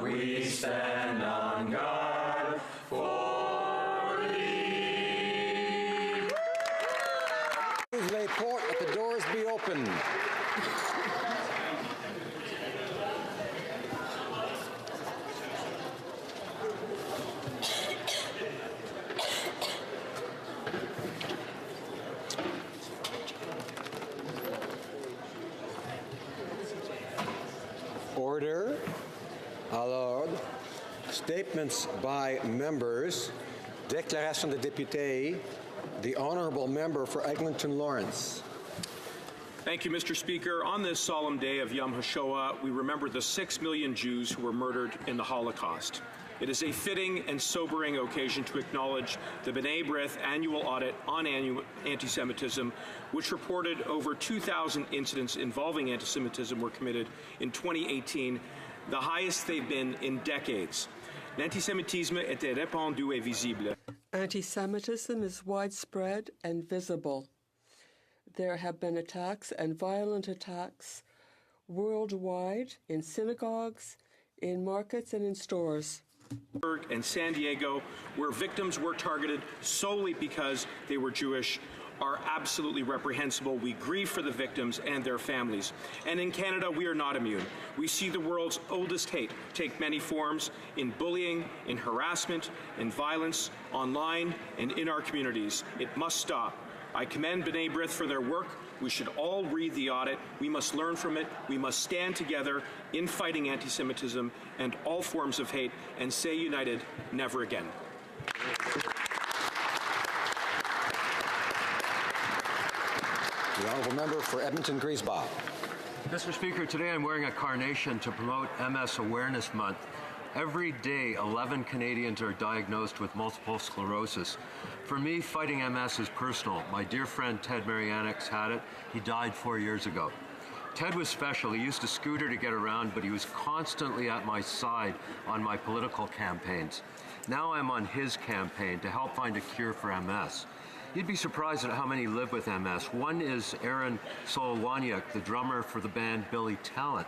We stand on guard for thee. Les portes, let the doors be opened. Order. Alors, statements by members. Déclaration de député. The Honourable Member for Eglinton Lawrence. Thank you, Mr. Speaker. On this solemn day of Yom HaShoah, we remember the 6 million Jews who were murdered in the Holocaust. It is a fitting and sobering occasion to acknowledge the B'nai B'rith annual audit on anti-Semitism, which reported over 2,000 incidents involving anti-Semitism were committed in 2018, the highest they've been in decades. L'antisémitisme était répandu et visible. Anti-Semitism is widespread and visible. There have been attacks and violent attacks worldwide in synagogues, in markets, and in stores. And San Diego, where victims were targeted solely because they were Jewish, are absolutely reprehensible. We grieve for the victims and their families. And in Canada, we are not immune. We see the world's oldest hate take many forms in bullying, in harassment, in violence, online, and in our communities. It must stop. I commend B'nai B'rith for their work. We should all read the audit. We must learn from it. We must stand together in fighting anti-Semitism and all forms of hate and say united, never again. The Honourable Member for Edmonton Griesbach. Mr. Speaker, today I'm wearing a carnation to promote MS Awareness Month. Every day, 11 Canadians are diagnosed with multiple sclerosis. For me, fighting MS is personal. My dear friend Ted Marianix had it. He died 4 years ago. Ted was special. He used a scooter to get around, but he was constantly at my side on my political campaigns. Now I'm on his campaign to help find a cure for MS. You'd be surprised at how many live with MS. One is Aaron Solowaniuk, the drummer for the band Billy Talent.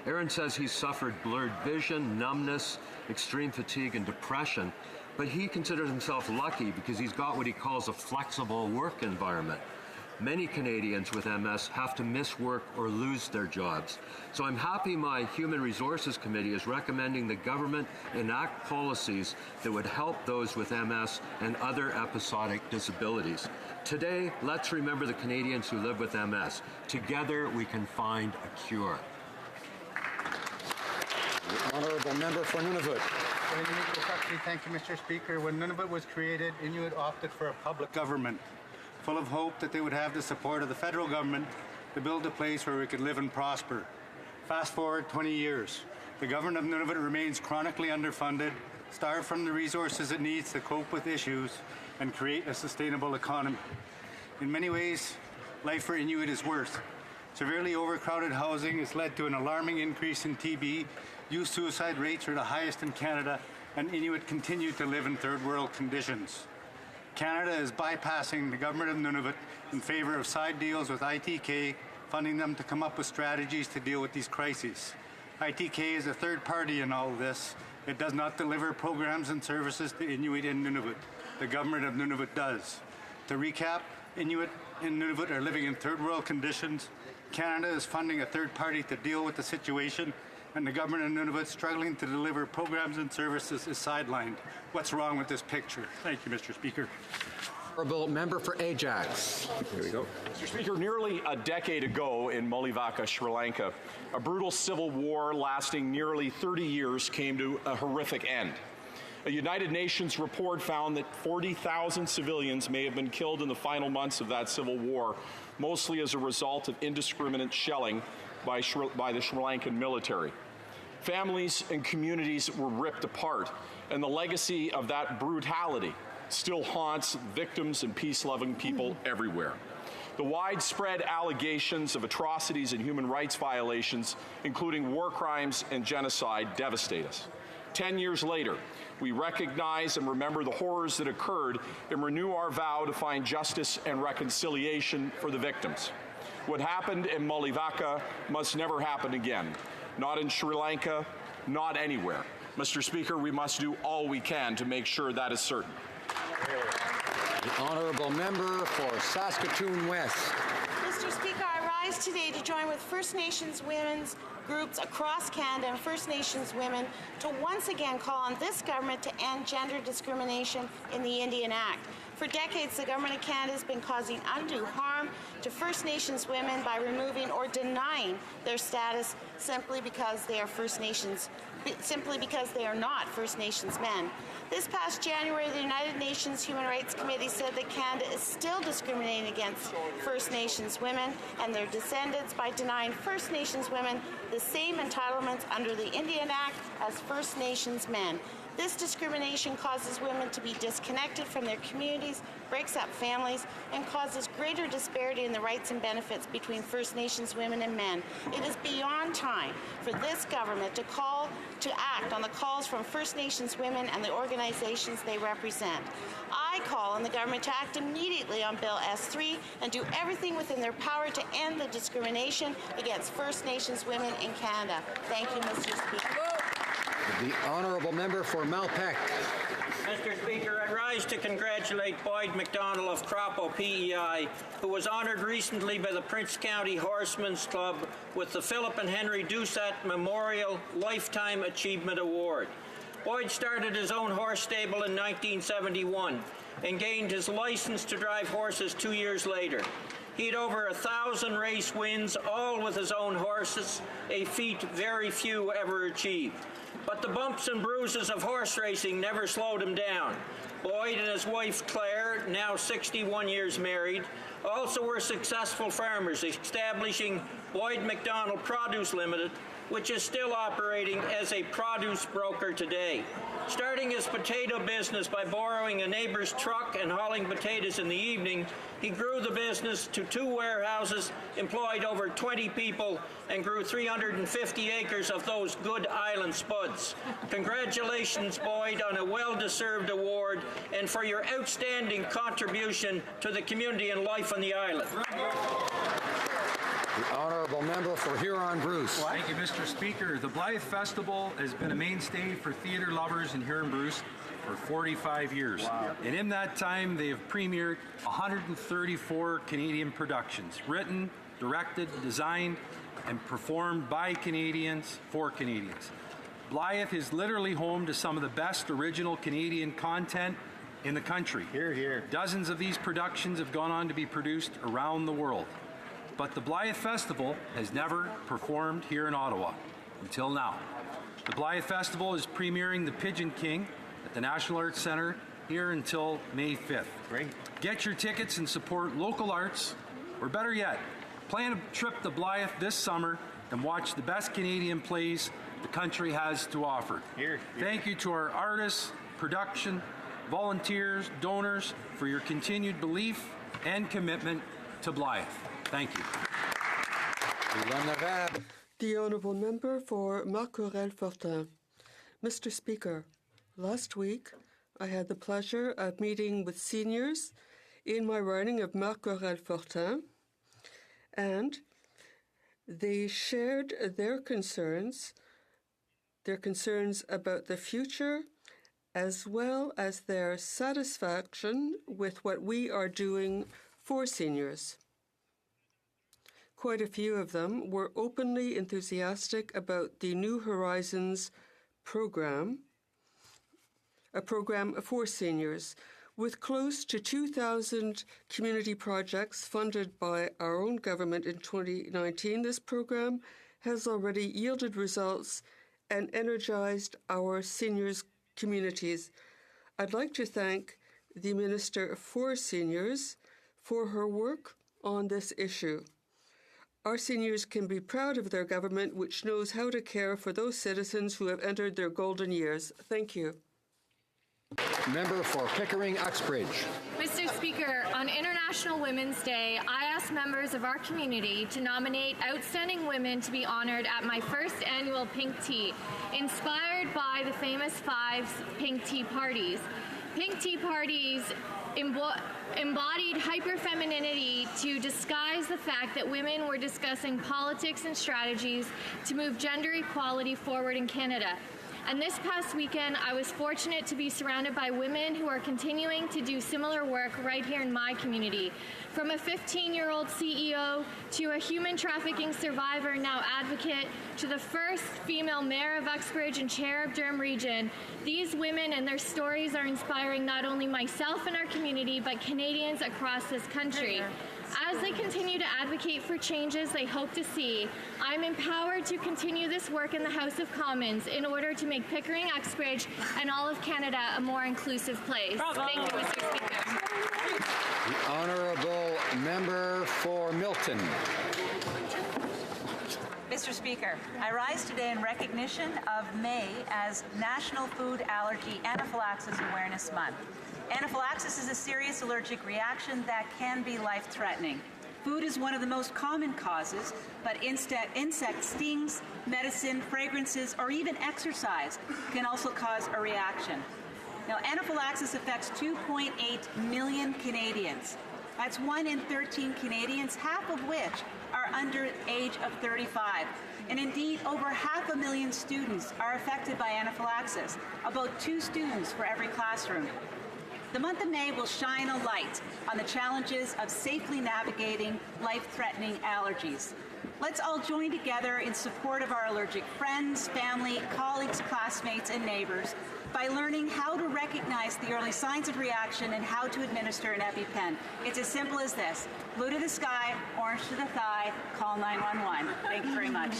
Aaron says he's suffered blurred vision, numbness, extreme fatigue, and depression, but he considers himself lucky because he's got what he calls a flexible work environment. Many Canadians with MS have to miss work or lose their jobs. So I'm happy my Human Resources Committee is recommending the government enact policies that would help those with MS and other episodic disabilities. Today, let's remember the Canadians who live with MS. Together, we can find a cure. The Honourable Member for Nunavut. Thank you, Mr. Speaker. When Nunavut was created, Inuit opted for a public government, full of hope that they would have the support of the federal government to build a place where we could live and prosper. Fast forward 20 years. The government of Nunavut remains chronically underfunded, starved from the resources it needs to cope with issues and create a sustainable economy. In many ways, life for Inuit is worse. Severely overcrowded housing has led to an alarming increase in TB. Youth suicide rates are the highest in Canada, and Inuit continue to live in third world conditions. Canada is bypassing the government of Nunavut in favour of side deals with ITK, funding them to come up with strategies to deal with these crises. ITK is a third party in all of this. It does not deliver programs and services to Inuit in Nunavut. The government of Nunavut does. To recap, Inuit in Nunavut are living in third world conditions. Canada is funding a third party to deal with the situation, and the government of Nunavut struggling to deliver programs and services is sidelined. What's wrong with this picture? Thank you, Mr. Speaker. Honourable Member for Ajax. Here we go. Mr. Speaker, nearly a decade ago in Mulivaka, Sri Lanka, a brutal civil war lasting nearly 30 years came to a horrific end. A United Nations report found that 40,000 civilians may have been killed in the final months of that civil war, mostly as a result of indiscriminate shelling by the Sri Lankan military. Families and communities were ripped apart, and the legacy of that brutality still haunts victims and peace-loving people everywhere. The widespread allegations of atrocities and human rights violations, including war crimes and genocide, devastate us. 10 years later, we recognize and remember the horrors that occurred and renew our vow to find justice and reconciliation for the victims. What happened in Mulivaka must never happen again, not in Sri Lanka, not anywhere. Mr. Speaker, we must do all we can to make sure that is certain. The honourable member for Saskatoon West. Mr. Speaker, I rise today to join with First Nations women's groups across Canada and First Nations women to once again call on this government to end gender discrimination in the Indian Act. For decades, the Government of Canada has been causing undue harm to First Nations women by removing or denying their status simply because they are First Nations, simply because they are not First Nations men. This past January, the United Nations Human Rights Committee said that Canada is still discriminating against First Nations women and their descendants by denying First Nations women the same entitlements under the Indian Act as First Nations men. This discrimination causes women to be disconnected from their communities, breaks up families, and causes greater disparity in the rights and benefits between First Nations women and men. It is beyond time for this government to act on the calls from First Nations women and the organizations they represent. I call on the government to act immediately on Bill S3 and do everything within their power to end the discrimination against First Nations women in Canada. Thank you, Mr. Speaker. The honourable member for Malpeque. Mr. Speaker, I rise to congratulate Boyd McDonald of Crapo PEI, who was honoured recently by the Prince County Horsemen's Club with the Philip and Henry Doucette Memorial Lifetime Achievement Award. Boyd started his own horse stable in 1971 and gained his license to drive horses 2 years later. He had over 1,000 race wins, all with his own horses, a feat very few ever achieved. But the bumps and bruises of horse racing never slowed him down. Boyd and his wife Claire, now 61 years married, also were successful farmers, establishing Boyd McDonald Produce Limited, which is still operating as a produce broker today. Starting his potato business by borrowing a neighbor's truck and hauling potatoes in the evening, he grew the business to 2 warehouses, employed over 20 people, and grew 350 acres of those good island spuds. Congratulations, Boyd, on a well-deserved award and for your outstanding contribution to the community and life on the island. The honourable member for Huron-Bruce. Thank you, Mr. Speaker. The Blythe Festival has been a mainstay for theatre lovers in Huron-Bruce for 45 years. Wow. And in that time, they have premiered 134 Canadian productions, written, directed, designed, and performed by Canadians for Canadians. Blythe is literally home to some of the best original Canadian content in the country. Hear, hear. Dozens of these productions have gone on to be produced around the world. But the Blythe Festival has never performed here in Ottawa until now. The Blythe Festival is premiering The Pigeon King at the National Arts Centre here until May 5th. Great. Get your tickets and support local arts, or better yet, plan a trip to Blythe this summer and watch the best Canadian plays the country has to offer. Here. Thank you to our artists, production, volunteers, donors for your continued belief and commitment to Blythe. Thank you. The honourable member for Marc-Aurèle-Fortin. Mr. Speaker, last week I had the pleasure of meeting with seniors in my riding of Marc-Aurèle-Fortin, and they shared their concerns about the future, as well as their satisfaction with what we are doing for seniors. Quite a few of them were openly enthusiastic about the New Horizons program, a program for seniors. With close to 2,000 community projects funded by our own government in 2019, this program has already yielded results and energized our seniors' communities. I'd like to thank the Minister for Seniors for her work on this issue. Our seniors can be proud of their government, which knows how to care for those citizens who have entered their golden years. Thank you. Member for Pickering-Uxbridge. Mr. Speaker, on International Women's Day, I asked members of our community to nominate outstanding women to be honored at my first annual Pink Tea, inspired by the famous 5 Pink Tea parties. Pink Tea parties embodied hyperfemininity to disguise the fact that women were discussing politics and strategies to move gender equality forward in Canada. And this past weekend, I was fortunate to be surrounded by women who are continuing to do similar work right here in my community. From a 15-year-old CEO to a human trafficking survivor, now advocate, to the first female mayor of Uxbridge and chair of Durham Region, these women and their stories are inspiring not only myself and our community, but Canadians across this country. As they continue to advocate for changes they hope to see, I'm empowered to continue this work in the House of Commons in order to make Pickering, Uxbridge, and all of Canada a more inclusive place. Bravo. Thank you, Mr. Speaker. The Honourable Member for Milton. Mr. Speaker, I rise today in recognition of May as National Food Allergy Anaphylaxis Awareness Month. Anaphylaxis is a serious allergic reaction that can be life-threatening. Food is one of the most common causes, but insect stings, medicine, fragrances, or even exercise can also cause a reaction. Now, anaphylaxis affects 2.8 million Canadians. That's 1 in 13 Canadians, half of which are under the age of 35. And indeed, over 500,000 students are affected by anaphylaxis, about 2 students for every classroom. The month of May will shine a light on the challenges of safely navigating life-threatening allergies. Let's all join together in support of our allergic friends, family, colleagues, classmates, and neighbors by learning how to recognize the early signs of reaction and how to administer an EpiPen. It's as simple as this. Blue to the sky, orange to the thigh, call 911. Thank you very much.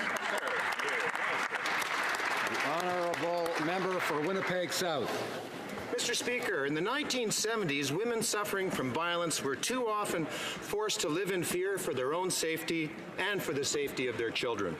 The Honourable Member for Winnipeg South. Mr. Speaker, in the 1970s, women suffering from violence were too often forced to live in fear for their own safety and for the safety of their children.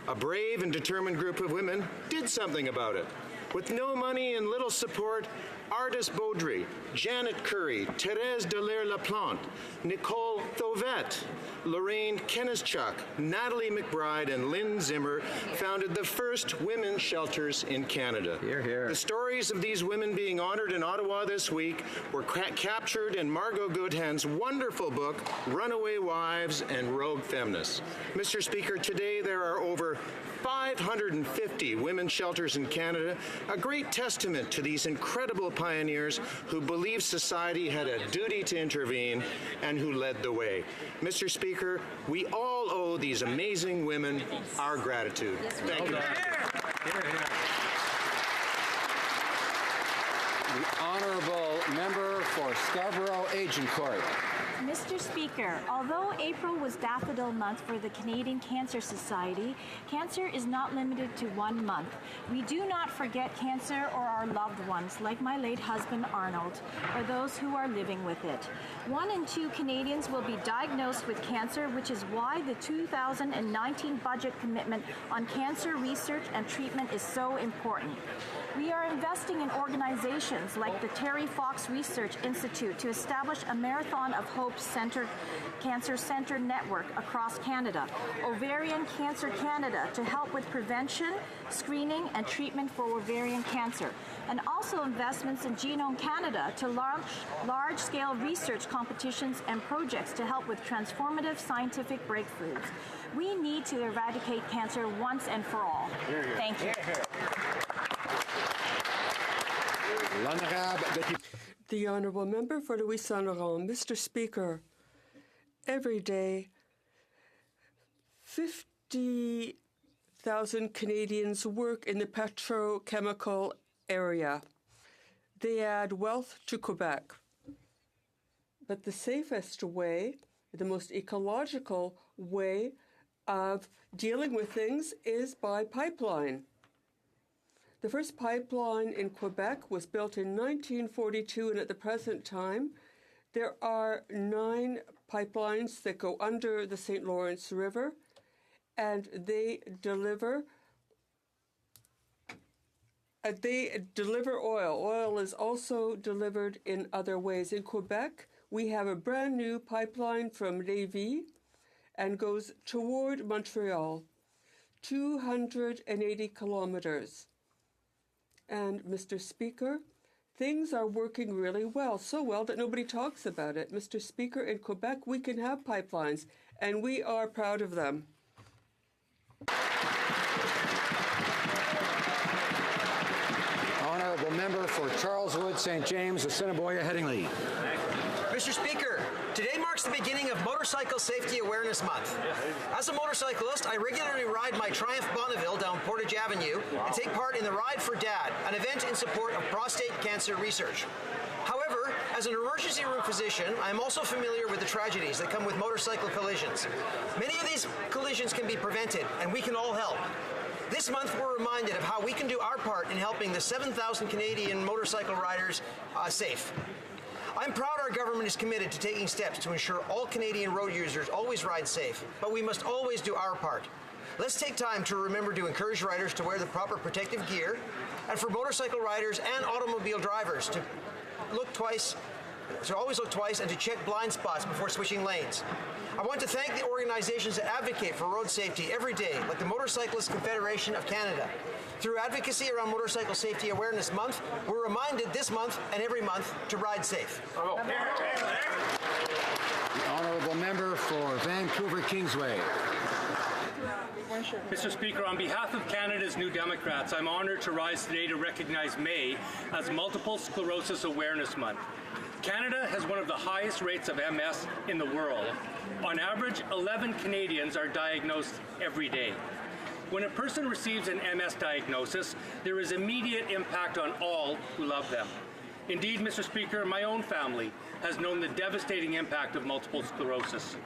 A brave and determined group of women did something about it. With no money and little support, Ardis Baudry, Janet Curry, Therese Dallaire-Laplante, Nicole Thovette, Lorraine Kennischuk, Natalie McBride, and Lynn Zimmer founded the first women's shelters in Canada. Hear, hear. The stories of these women being honored in Ottawa this week were captured in Margot Goodhand's wonderful book, Runaway Wives and Rogue Feminists. Mr. Speaker, today there are over 550 women's shelters in Canada, a great testament to these incredible pioneers who believed society had a duty to intervene and who led the way. Mr. Speaker, we all owe these amazing women our gratitude. Thank you. The Honourable Member for Scarborough Agincourt. Mr. Speaker, although April was Daffodil Month for the Canadian Cancer Society, cancer is not limited to 1 month. We do not forget cancer or our loved ones, like my late husband Arnold, or those who are living with it. 1 in 2 Canadians will be diagnosed with cancer, which is why the 2019 budget commitment on cancer research and treatment is so important. We are investing in organizations like the Terry Fox Research Institute to establish a Marathon of Hope Cancer Center network across Canada, Ovarian Cancer Canada to help with prevention, screening, and treatment for ovarian cancer, and also investments in Genome Canada to launch large-scale research competitions and projects to help with transformative scientific breakthroughs. We need to eradicate cancer once and for all. Thank you. The Honourable Member for Louis Saint Laurent. Mr. Speaker, every day 50,000 Canadians work in the petrochemical area. They add wealth to Quebec. But the safest way, the most ecological way of dealing with things is by pipeline. The first pipeline in Quebec was built in 1942, and at the present time, there are 9 pipelines that go under the St. Lawrence River, and they deliver oil. Oil is also delivered in other ways. In Quebec, we have a brand new pipeline from Lévis and goes toward Montreal, 280 kilometers. And, Mr. Speaker, Things are working really well, so well that nobody talks about it. Mr. Speaker, in Quebec, we can have pipelines, and we are proud of them. Honourable Member for Charleswood, St. James, Assiniboia, Headingley. Mr. Speaker, today marks the beginning of Motorcycle Safety Awareness Month. As a motorcyclist, I regularly ride my Triumph Bonneville down Portage Avenue and take part in the Ride for Dad, an event in support of prostate cancer research. However, as an emergency room physician, I am also familiar with the tragedies that come with motorcycle collisions. Many of these collisions can be prevented, and we can all help. This month, we're reminded of how we can do our part in helping the 7,000 Canadian motorcycle riders safe. I'm proud our government is committed to taking steps to ensure all Canadian road users always ride safe, but we must always do our part. Let's take time to remember to encourage riders to wear the proper protective gear, and for motorcycle riders and automobile drivers to always look twice and to check blind spots before switching lanes. I want to thank the organizations that advocate for road safety every day, like the Motorcyclist Confederation of Canada. Through advocacy around Motorcycle Safety Awareness Month, we're reminded this month and every month to ride safe. The Honourable Member for Vancouver Kingsway. Mr. Speaker, on behalf of Canada's New Democrats, I'm honoured to rise today to recognize May as Multiple Sclerosis Awareness Month. Canada has one of the highest rates of MS in the world. On average, 11 Canadians are diagnosed every day. When a person receives an MS diagnosis, there is immediate impact on all who love them. Indeed, Mr. Speaker, my own family has known the devastating impact of multiple sclerosis.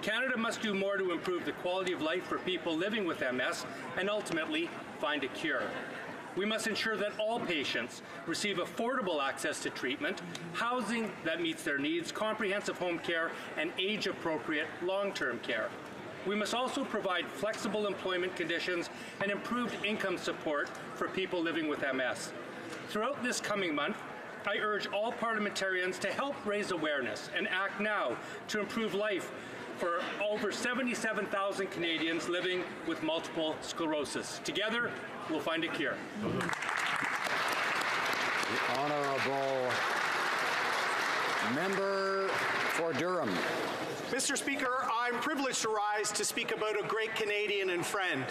Canada must do more to improve the quality of life for people living with MS and ultimately find a cure. We must ensure that all patients receive affordable access to treatment, housing that meets their needs, comprehensive home care, and age-appropriate long-term care. We must also provide flexible employment conditions and improved income support for people living with MS. Throughout this coming month, I urge all parliamentarians to help raise awareness and act now to improve life for over 77,000 Canadians living with multiple sclerosis. Together, we'll find a cure. The Honourable Member for Durham. Mr. Speaker, I'm privileged to rise to speak about a great Canadian and friend.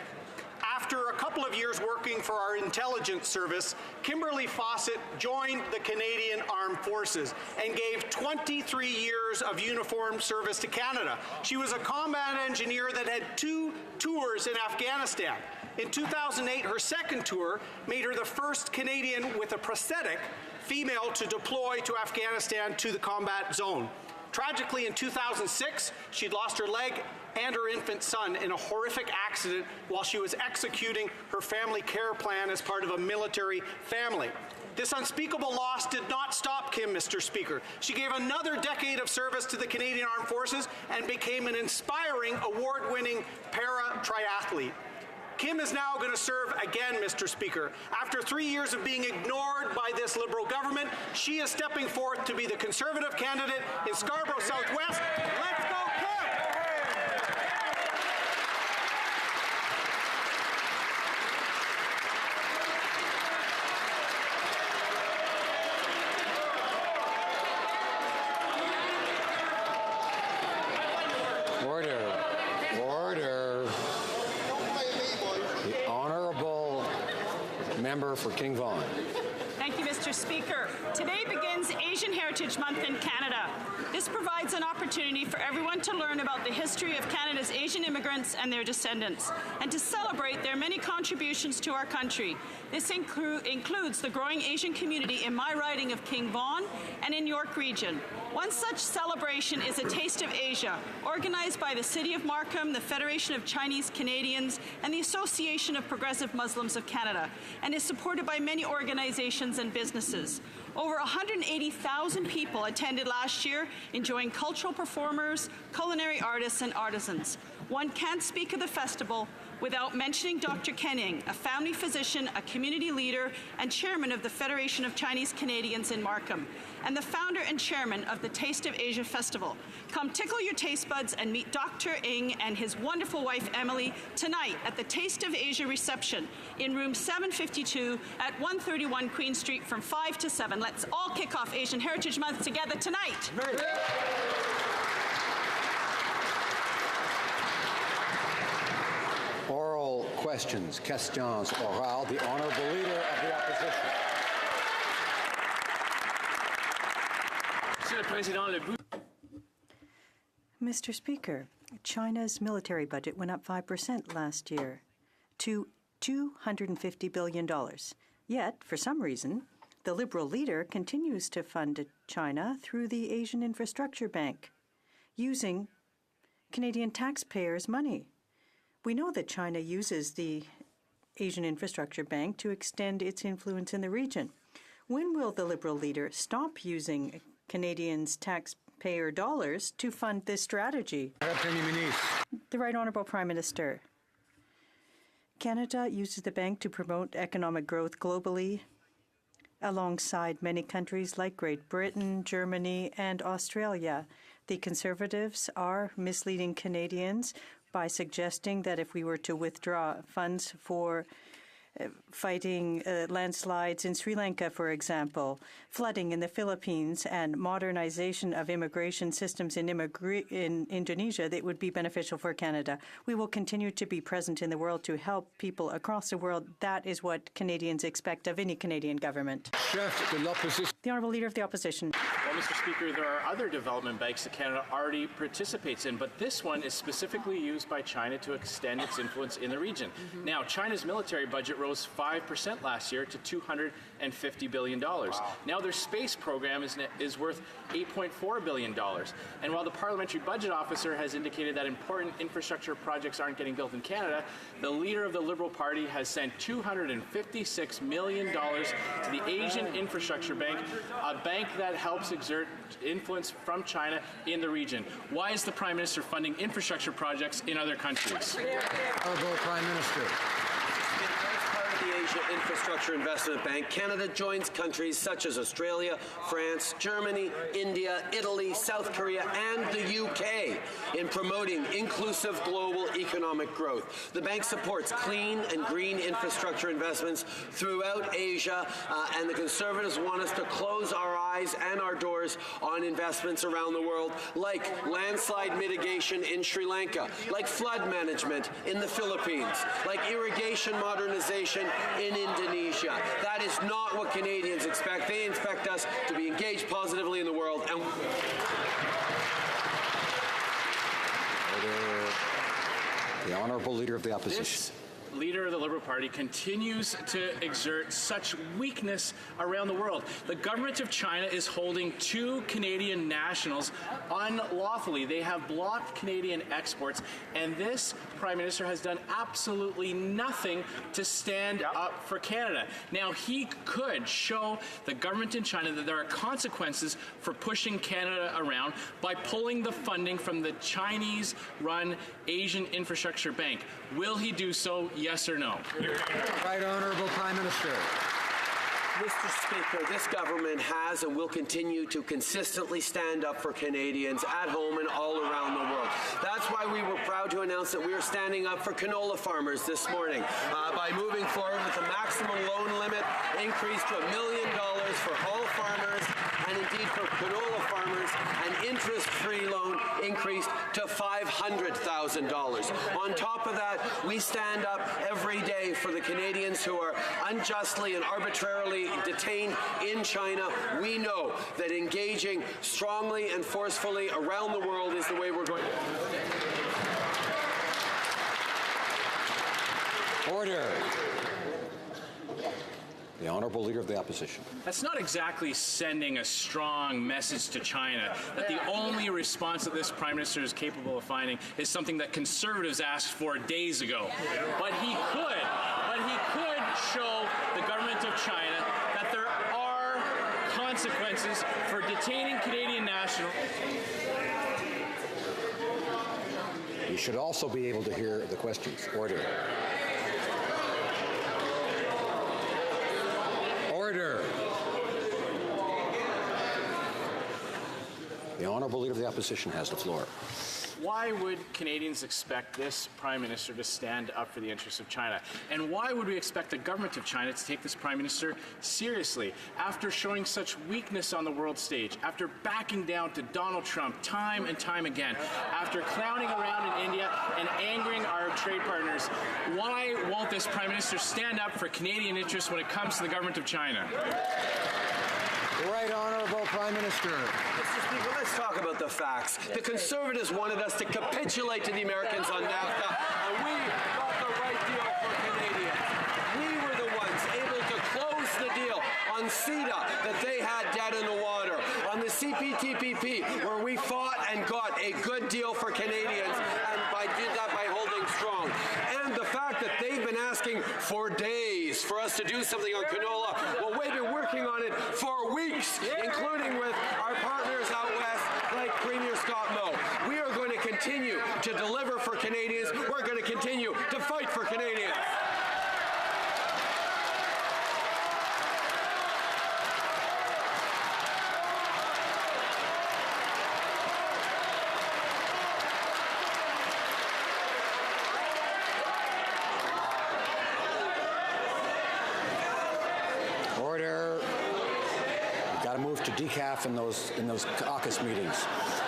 After a couple of years working for our intelligence service, Kimberly Fawcett joined the Canadian Armed Forces and gave 23 years of uniformed service to Canada. She was a combat engineer that had 2 tours in Afghanistan. In 2008, her second tour made her the first Canadian with a prosthetic female to deploy to Afghanistan to the combat zone. Tragically, in 2006, she'd lost her leg and her infant son in a horrific accident while she was executing her family care plan as part of a military family. This unspeakable loss did not stop Kim, Mr. Speaker. She gave another decade of service to the Canadian Armed Forces and became an inspiring, award-winning para-triathlete. Kim is now going to serve again, Mr. Speaker. After 3 years of being ignored by this Liberal government, she is stepping forth to be the Conservative candidate in Scarborough Southwest. Let's go, Kim! Order. Order. The Honourable Member for King Vaughan. Thank you, Mr. Speaker. Today begins Asian Heritage Month in Canada. This provides an opportunity for everyone to learn about the history of Canada's Asian immigrants and their descendants, and to celebrate their many contributions to our country. This includes the growing Asian community in my riding of King Vaughan and in York Region. One such celebration is a Taste of Asia, organized by the City of Markham, the Federation of Chinese Canadians, and the Association of Progressive Muslims of Canada, and is supported by many organizations and businesses. Over 180,000 people attended last year, enjoying cultural performers, culinary artists, and artisans. One can't speak of the festival without mentioning Dr. Ken Ing, a family physician, a community leader, and chairman of the Federation of Chinese Canadians in Markham, and the founder and chairman of the Taste of Asia Festival. Come tickle your taste buds and meet Dr. Ing and his wonderful wife, Emily, tonight at the Taste of Asia reception in room 752 at 131 Queen Street from 5 to 7. Let's all kick off Asian Heritage Month together tonight. Oral questions, questions orales, the Honourable Leader of the Opposition. Mr. Speaker, China's military budget went up 5% last year to $250 billion. Yet, for some reason, the Liberal leader continues to fund China through the Asian Infrastructure Bank, using Canadian taxpayers' money. We know that China uses the Asian Infrastructure Bank to extend its influence in the region. When will the Liberal leader stop using Canadians' taxpayer dollars to fund this strategy? The Right Honourable Prime Minister. Canada uses the bank to promote economic growth globally, alongside many countries like Great Britain, Germany, and Australia. The Conservatives are misleading Canadians by suggesting that if we were to withdraw funds for fighting landslides in Sri Lanka, for example, flooding in the Philippines, and modernization of immigration systems in Indonesia, that would be beneficial for Canada. We will continue to be present in the world to help people across the world. That is what Canadians expect of any Canadian government. The Honourable Leader of the Opposition. Well, Mr. Speaker, there are other development banks that Canada already participates in, but this one is specifically used by China to extend its influence in the region. Now, China's military budget rose 5% last year to $250 billion. Wow. Now their space program is worth $8.4 billion. And while the Parliamentary Budget Officer has indicated that important infrastructure projects aren't getting built in Canada, the leader of the Liberal Party has sent $256 million to the Asian Infrastructure Bank, a bank that helps exert influence from China in the region. Why is the Prime Minister funding infrastructure projects in other countries? Honourable Prime Minister. The Asia Infrastructure Investment Bank, Canada joins countries such as Australia, France, Germany, India, Italy, South Korea, and the UK in promoting inclusive global economic growth. The bank supports clean and green infrastructure investments throughout Asia, and the Conservatives want us to close our eyes and our doors on investments around the world, like landslide mitigation in Sri Lanka, like flood management in the Philippines, like irrigation modernization in Indonesia. That is not what Canadians expect. They expect us to be engaged positively in the world. And the Honourable Leader of the Opposition. This leader of the Liberal Party continues to exert such weakness around the world. The government of China is holding 2 Canadian nationals unlawfully. They have blocked Canadian exports, and this Prime Minister has done absolutely nothing to stand up for Canada. Now, he could show the government in China that there are consequences for pushing Canada around by pulling the funding from the Chinese-run Asian Infrastructure Bank. Will he do so, yes or no? Right Honourable Prime Minister. Mr. Speaker, this government has and will continue to consistently stand up for Canadians at home and all around the world. That's why we were proud to announce that we are standing up for canola farmers this morning by moving forward with the maximum loan limit increased to $1 million for all farmers, and indeed for canola farmers, an interest-free loan increased to $500,000. On top of that, we stand up every day for the Canadians who are unjustly and arbitrarily detained in China. We know that engaging strongly and forcefully around the world is the way we're going. Order. The Honourable Leader of the Opposition. That's not exactly sending a strong message to China that the only response that this Prime Minister is capable of finding is something that Conservatives asked for days ago. But he could show the government of China that there are consequences for detaining Canadian nationals. should also be able to hear the questions. Order. Order. The Honourable Leader of the Opposition has the floor. Why would Canadians expect this Prime Minister to stand up for the interests of China? And why would we expect the government of China to take this Prime Minister seriously after showing such weakness on the world stage, after backing down to Donald Trump time and time again, after clowning around in India and angering our trade partners? Why won't this Prime Minister stand up for Canadian interests when it comes to the government of China? The Right Honourable Prime Minister. Mr. Speaker, let's talk about the facts. The Conservatives wanted us to capitulate to the Americans on NAFTA, and we got the right deal for Canadians. We were the ones able to close the deal on CETA that they had dead in the water, on the CPTPP, where we fought and got a good deal for Canadians, and did that by holding strong. And the fact that they've been asking for days for us to do something on canola, well, we've been working on it for weeks, including with our partners out west, like Premier Scott Moe. We are going to continue to deliver for Canadians. We're going to continue to fight for Canadians. Order. We've got to move to decaf in those caucus meetings.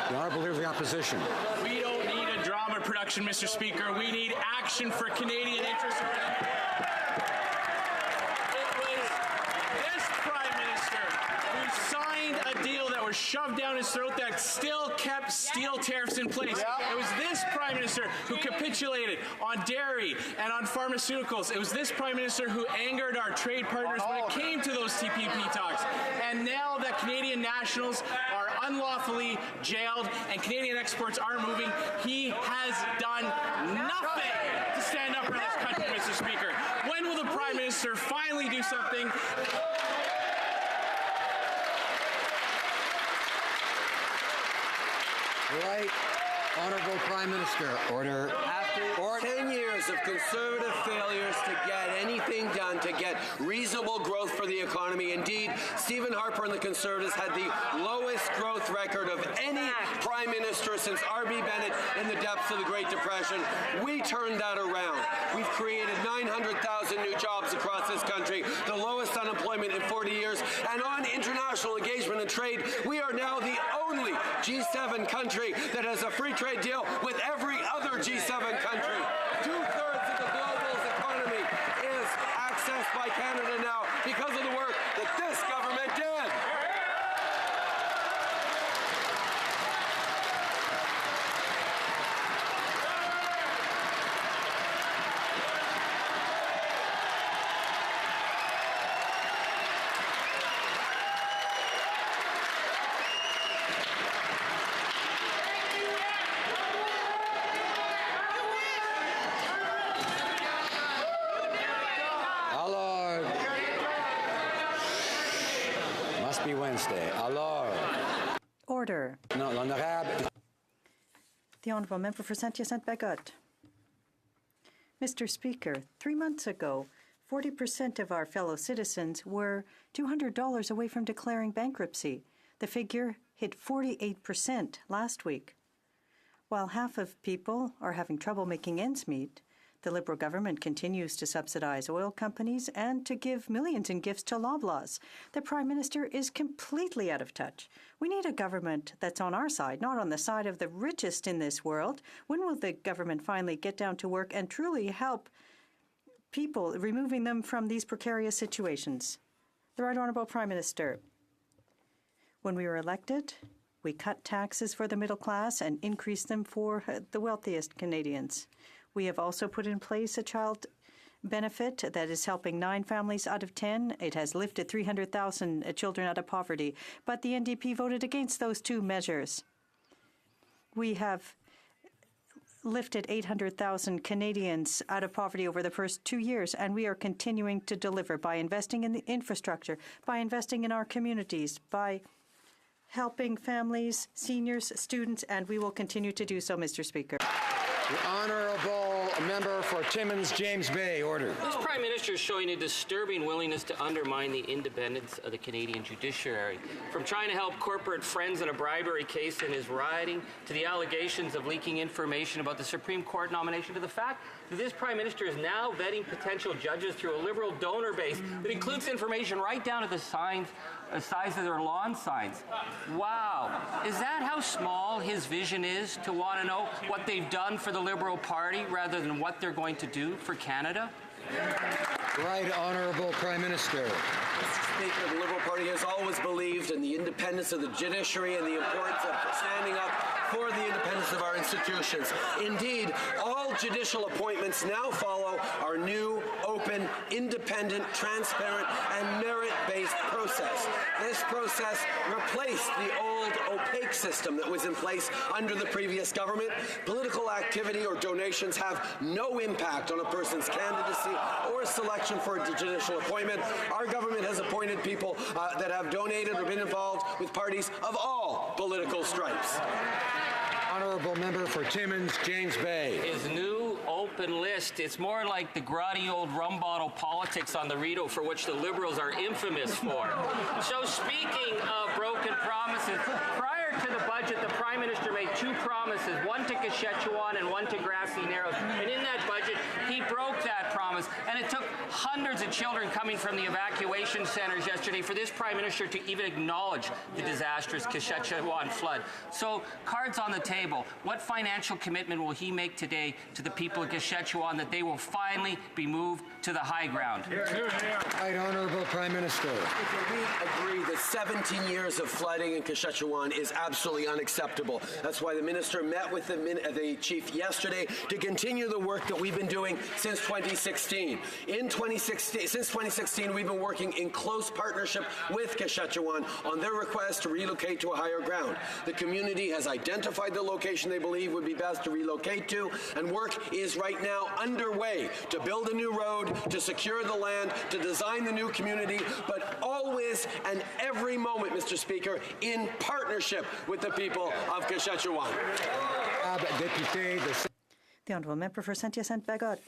The Honourable Leader of the Opposition. We don't need a drama production, Mr. Speaker. We need action for Canadian interests. It was this Prime Minister who signed a deal that was shoved down his throat that still kept steel tariffs in place. It was this Prime Minister who capitulated on dairy and on pharmaceuticals. It was this Prime Minister who angered our trade partners when it came to those TPP talks. And now that Canadian nationals are unlawfully jailed and Canadian exports aren't moving, he has done nothing to stand up for this country, Mr. Speaker. When will the Prime Minister finally do something? Right Honourable Prime Minister. Order. After 10 years of Conservative failures to get anything done to get reasonable growth for the economy, indeed, Stephen Harper and the Conservatives had the lowest growth record of any Prime Minister since R.B. Bennett in the depths of the Great Depression. We turned that around. We've created 900,000 new jobs across this country, the lowest unemployment in 40 years, and on international engagement and trade, we are now the only G7 country that has a free trade deal with every other G7 country. 2/3 of the global economy is accessed by Canada now because of the work that this government did. Alors. Must be Wednesday. Alors. Order. No, l'honorable. The Honourable Member for Saint-Hyacinthe-Bagotte. Mr. Speaker, 3 months ago, 40% of our fellow citizens were $200 away from declaring bankruptcy. The figure hit 48% last week. While half of people are having trouble making ends meet, the Liberal government continues to subsidize oil companies and to give millions in gifts to Loblaws. The Prime Minister is completely out of touch. We need a government that's on our side, not on the side of the richest in this world. When will the government finally get down to work and truly help people, removing them from these precarious situations? The Right Honourable Prime Minister. When we were elected, we cut taxes for the middle class and increased them for the wealthiest Canadians. We have also put in place a child benefit that is helping 9 families out of 10. It has lifted 300,000 children out of poverty. But the NDP voted against those 2 measures. We have lifted 800,000 Canadians out of poverty over the first 2 years, and we are continuing to deliver by investing in the infrastructure, by investing in our communities, by helping families, seniors, students, and we will continue to do so, Mr. Speaker. The Honourable Member for Timmins, James Bay, order. This Prime Minister is showing a disturbing willingness to undermine the independence of the Canadian judiciary. From trying to help corporate friends in a bribery case in his riding, to the allegations of leaking information about the Supreme Court nomination, to the fact that this Prime Minister is now vetting potential judges through a Liberal donor base that includes information right down to the size of their lawn signs. Wow. Is that how small his vision is, to want to know what they've done for the Liberal Party rather than what they're going to do for Canada? Right Honourable Prime Minister. Mr. Speaker, the Liberal Party has always believed in the independence of the judiciary and the importance of standing up for the independence of our institutions. Indeed, all judicial appointments now follow our new, open, independent, transparent, and merit-based process. This process replaced the old, opaque system that was in place under the previous government. Political activity or donations have no impact on a person's candidacy or selection for a judicial appointment. Our government has appointed people that have donated or been involved with parties of all political stripes. Honourable Member for Timmins, James Bay. His new open list, it's more like the grotty old rum bottle politics on the Rideau for which the Liberals are infamous for. So speaking of broken promises, prior to the budget, the Prime Minister made two promises, one to Saskatchewan and one to Grassy Narrows. And in that budget, he broke that promise. And it took hundreds of children coming from the evacuation centers yesterday for this Prime Minister to even acknowledge the disastrous Saskatchewan flood. So cards on the table. What financial commitment will he make today to the people of Saskatchewan that they will finally be moved to the high ground? Right Honourable Prime Minister. We agree that 17 years of flooding in Saskatchewan is absolutely unacceptable. That's why the Minister met with the Chief yesterday to continue the work that we've been doing since 2016. Since 2016, we've been working in close partnership with Saskatchewan on their request to relocate to a higher ground. The community has identified the location they believe would be best to relocate to, and work is right now underway to build a new road, to secure the land, to design the new community, but always and every moment, Mr. Speaker, in partnership with the people of Saskatchewan. The Honourable Member for Saint-Hyacinthe-Bagot.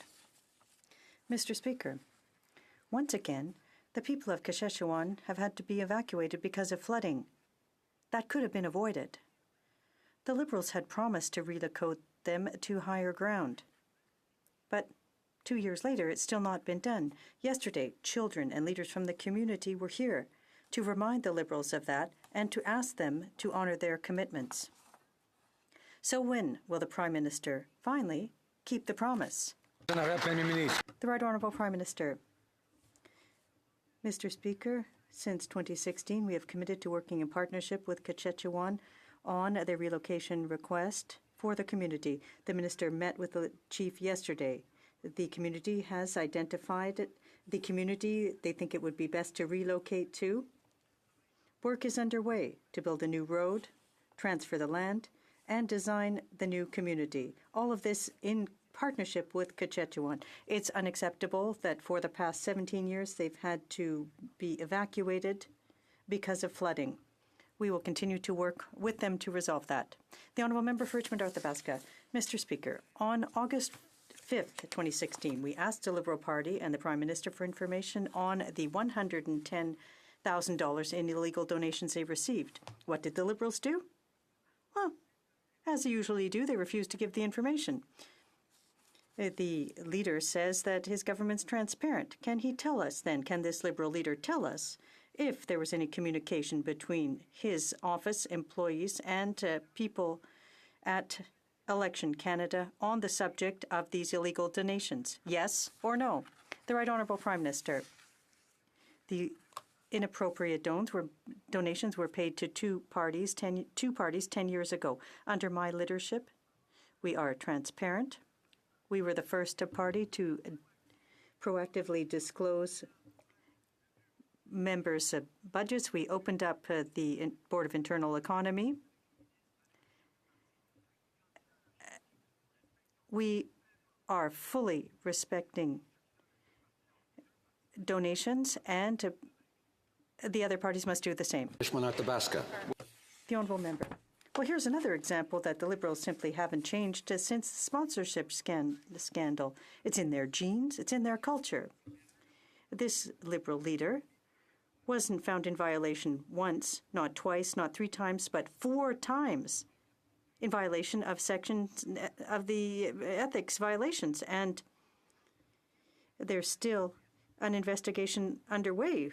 Mr. Speaker, once again, the people of Saskatchewan have had to be evacuated because of flooding. That could have been avoided. The Liberals had promised to relocate them to higher ground. But 2 years later, it's still not been done. Yesterday, children and leaders from the community were here to remind the Liberals of that and to ask them to honour their commitments. So when will the Prime Minister finally keep the promise? The Right Honourable Prime Minister. Mr. Speaker, since 2016, we have committed to working in partnership with Saskatchewan on their relocation request for the community. The Minister met with the Chief yesterday. The community has identified the community they think it would be best to relocate to. Work is underway to build a new road, transfer the land, and design the new community. All of this in partnership with Saskatchewan. It's unacceptable that for the past 17 years they've had to be evacuated because of flooding. We will continue to work with them to resolve that. The Honourable Member for Richmond-Arthabaska. Mr. Speaker, on August 5th, 2016, we asked the Liberal Party and the Prime Minister for information on the $110,000 in illegal donations they received. What did the Liberals do? Well, as they usually do, they refused to give the information. The leader says that his government's transparent. Can he tell us then, can this Liberal leader tell us if there was any communication between his office employees and people at Election Canada on the subject of these illegal donations? Yes or no? The Right Honourable Prime Minister. The inappropriate donations were paid to two parties 10 years ago. Under my leadership, we are transparent. We were the first party to proactively disclose members' budgets. We opened up the Board of Internal Economy. We are fully respecting donations, and the other parties must do the same. Richmond-Arthabaska. The Honourable Member. What Well, here's another example that the Liberals simply haven't changed since the sponsorship scandal. It's in their genes, it's in their culture. This Liberal leader wasn't found in violation once, not twice, not 3 times, but 4 times in violation of sections of the ethics violations. And there's still an investigation underway.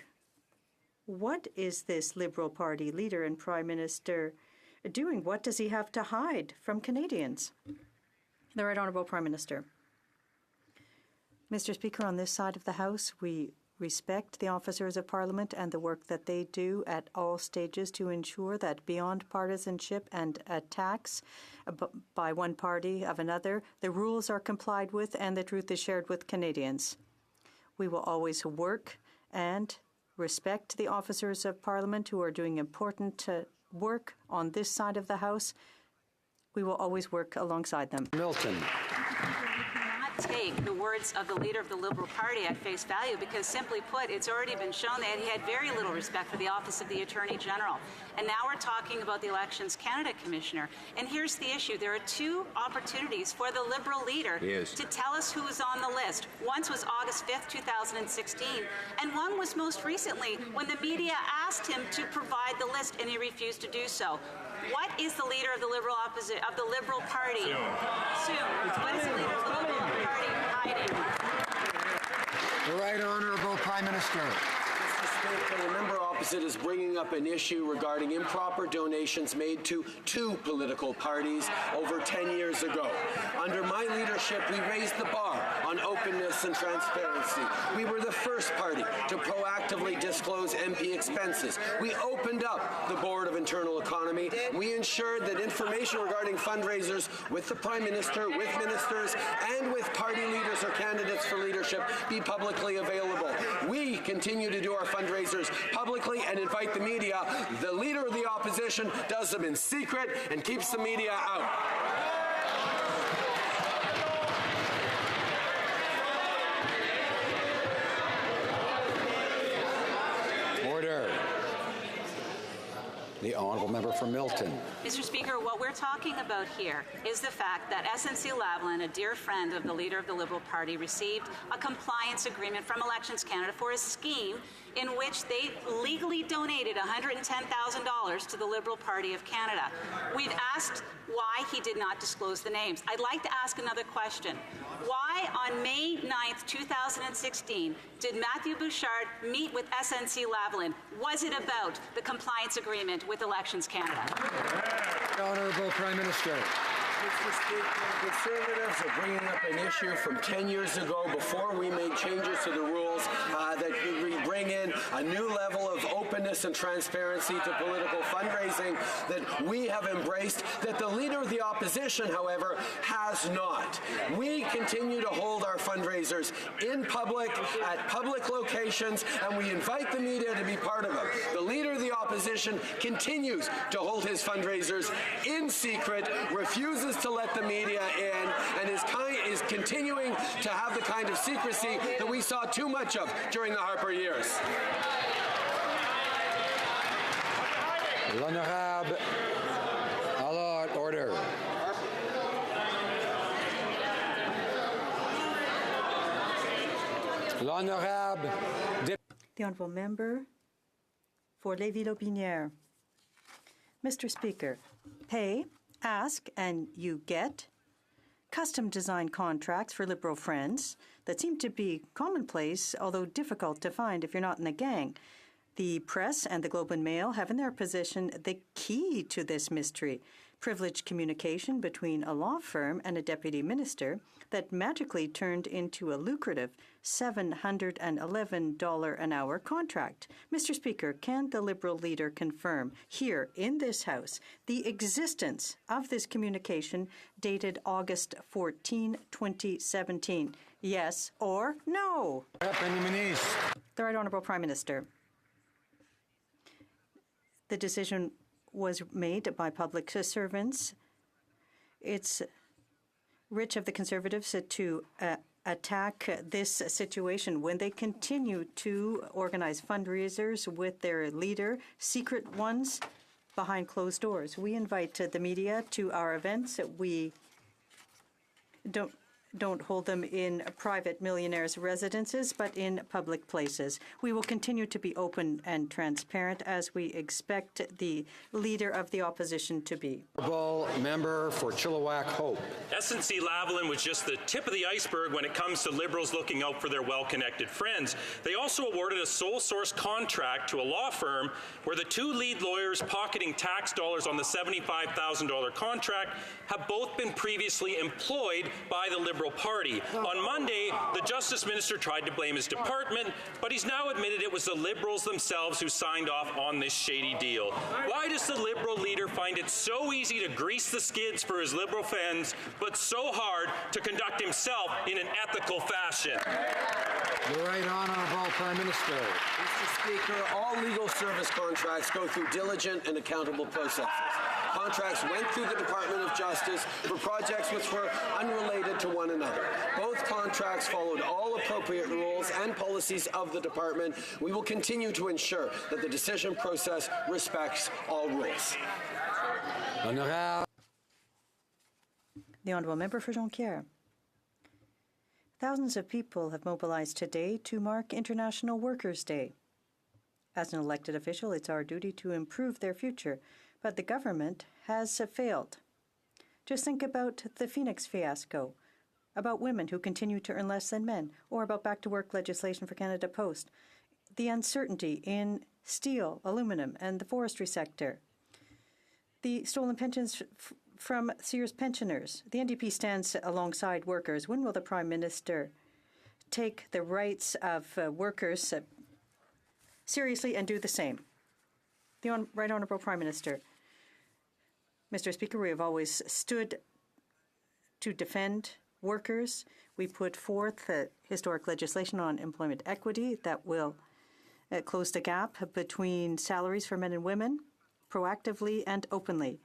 What is this Liberal Party leader and Prime Minister doing? What does he have to hide from Canadians? The Right Honourable Prime Minister. Mr. Speaker, on this side of the House, we respect the officers of Parliament and the work that they do at all stages to ensure that beyond partisanship and attacks by one party of another, the rules are complied with and the truth is shared with Canadians. We will always work and respect the officers of Parliament who are doing important work on this side of the House. We will always work alongside them. Milton. Take the words of the leader of the Liberal Party at face value because, simply put, it's already been shown that he had very little respect for the office of the Attorney General. And now we're talking about the Elections Canada Commissioner. And here's the issue. There are 2 opportunities for the Liberal leader to tell us who is on the list. Once was August 5th, 2016, and one was most recently when the media asked him to provide the list and he refused to do so. What is the leader of the Liberal Party? Soon. What is the leader of the Liberal Party hiding? The Right Honourable Prime Minister. The member opposite is bringing up an issue regarding improper donations made to 2 political parties over 10 years ago. Under my leadership, we raised the bar on openness and transparency. We were the first party to proactively disclose MP expenses. We opened up the Board of Internal Economy. We ensured that information regarding fundraisers with the Prime Minister, with ministers, and with party leaders or candidates for leadership be publicly available. We continue to do our fundraisers publicly and invite the media. The leader of the opposition does them in secret and keeps the media out. Order. The Honourable Member for Milton. Mr. Speaker, what we're talking about here is the fact that SNC-Lavalin, a dear friend of the leader of the Liberal Party, received a compliance agreement from Elections Canada for a scheme in which they legally donated $110,000 to the Liberal Party of Canada. We've asked why he did not disclose the names. I'd like to ask another question. Why on May 9th, 2016, did Matthew Bouchard meet with SNC-Lavalin? Was it about the compliance agreement with Elections Canada? Honourable Prime Minister. Mr. Speaker, Conservatives are bringing up an issue from 10 years ago before we made changes to the rules that we bring in a new level of openness and transparency to political fundraising that we have embraced, that the leader of the opposition, however, has not. We continue to hold our fundraisers in public, at public locations, and we invite the media to be part of them. The leader of the opposition continues to hold his fundraisers in secret, refuses to let the media in, and is continuing to have the kind of secrecy that we saw too much of during the Harper years. L'Honorable. Alors, order. L'Honorable. The Honourable Member for Lévis-Lotbinière. Mr. Speaker, pay, ask, and you get custom design contracts for Liberal friends that seem to be commonplace, although difficult to find if you're not in a gang. The press and the Globe and Mail have in their possession the key to this mystery, privileged communication between a law firm and a deputy minister that magically turned into a lucrative $711 an hour contract. Mr. Speaker, can the Liberal leader confirm here in this House the existence of this communication dated August 14, 2017? Yes or no? The Right Honourable Prime Minister. The decision was made by public servants. It's rich of the Conservatives to attack this situation when they continue to organize fundraisers with their leader, secret ones, behind closed doors. We invite the media to our events. We don't hold them in private millionaires' residences, but in public places. We will continue to be open and transparent, as we expect the leader of the opposition to be. Member for Chilliwack Hope. SNC-Lavalin was just the tip of the iceberg when it comes to Liberals looking out for their well-connected friends. They also awarded a sole source contract to a law firm where the two lead lawyers pocketing tax dollars on the $75,000 contract have both been previously employed by the Liberal Party. On Monday, the Justice Minister tried to blame his department, but he's now admitted it was the Liberals themselves who signed off on this shady deal. Why does the Liberal leader find it so easy to grease the skids for his Liberal friends, but so hard to conduct himself in an ethical fashion? The Right Honourable Prime Minister. Mr. Speaker, all legal service contracts go through diligent and accountable processes. Contracts went through the Department of Justice for projects which were unrelated to one another. Both contracts followed all appropriate rules and policies of the department. We will continue to ensure that the decision process respects all rules. The Honourable Member for Jonquière. Thousands of people have mobilized today to mark International Workers' Day. As an elected official, it's our duty to improve their future, but the government has failed. Just think about the Phoenix fiasco, about women who continue to earn less than men, or about back-to-work legislation for Canada Post, the uncertainty in steel, aluminum, and the forestry sector, the stolen pensions from Sears pensioners. The NDP stands alongside workers. When will the Prime Minister take the rights of workers seriously and do the same? The Right Honourable Prime Minister. Mr. Speaker, we have always stood to defend workers. We put forth historic legislation on employment equity that will close the gap between salaries for men and women proactively and openly.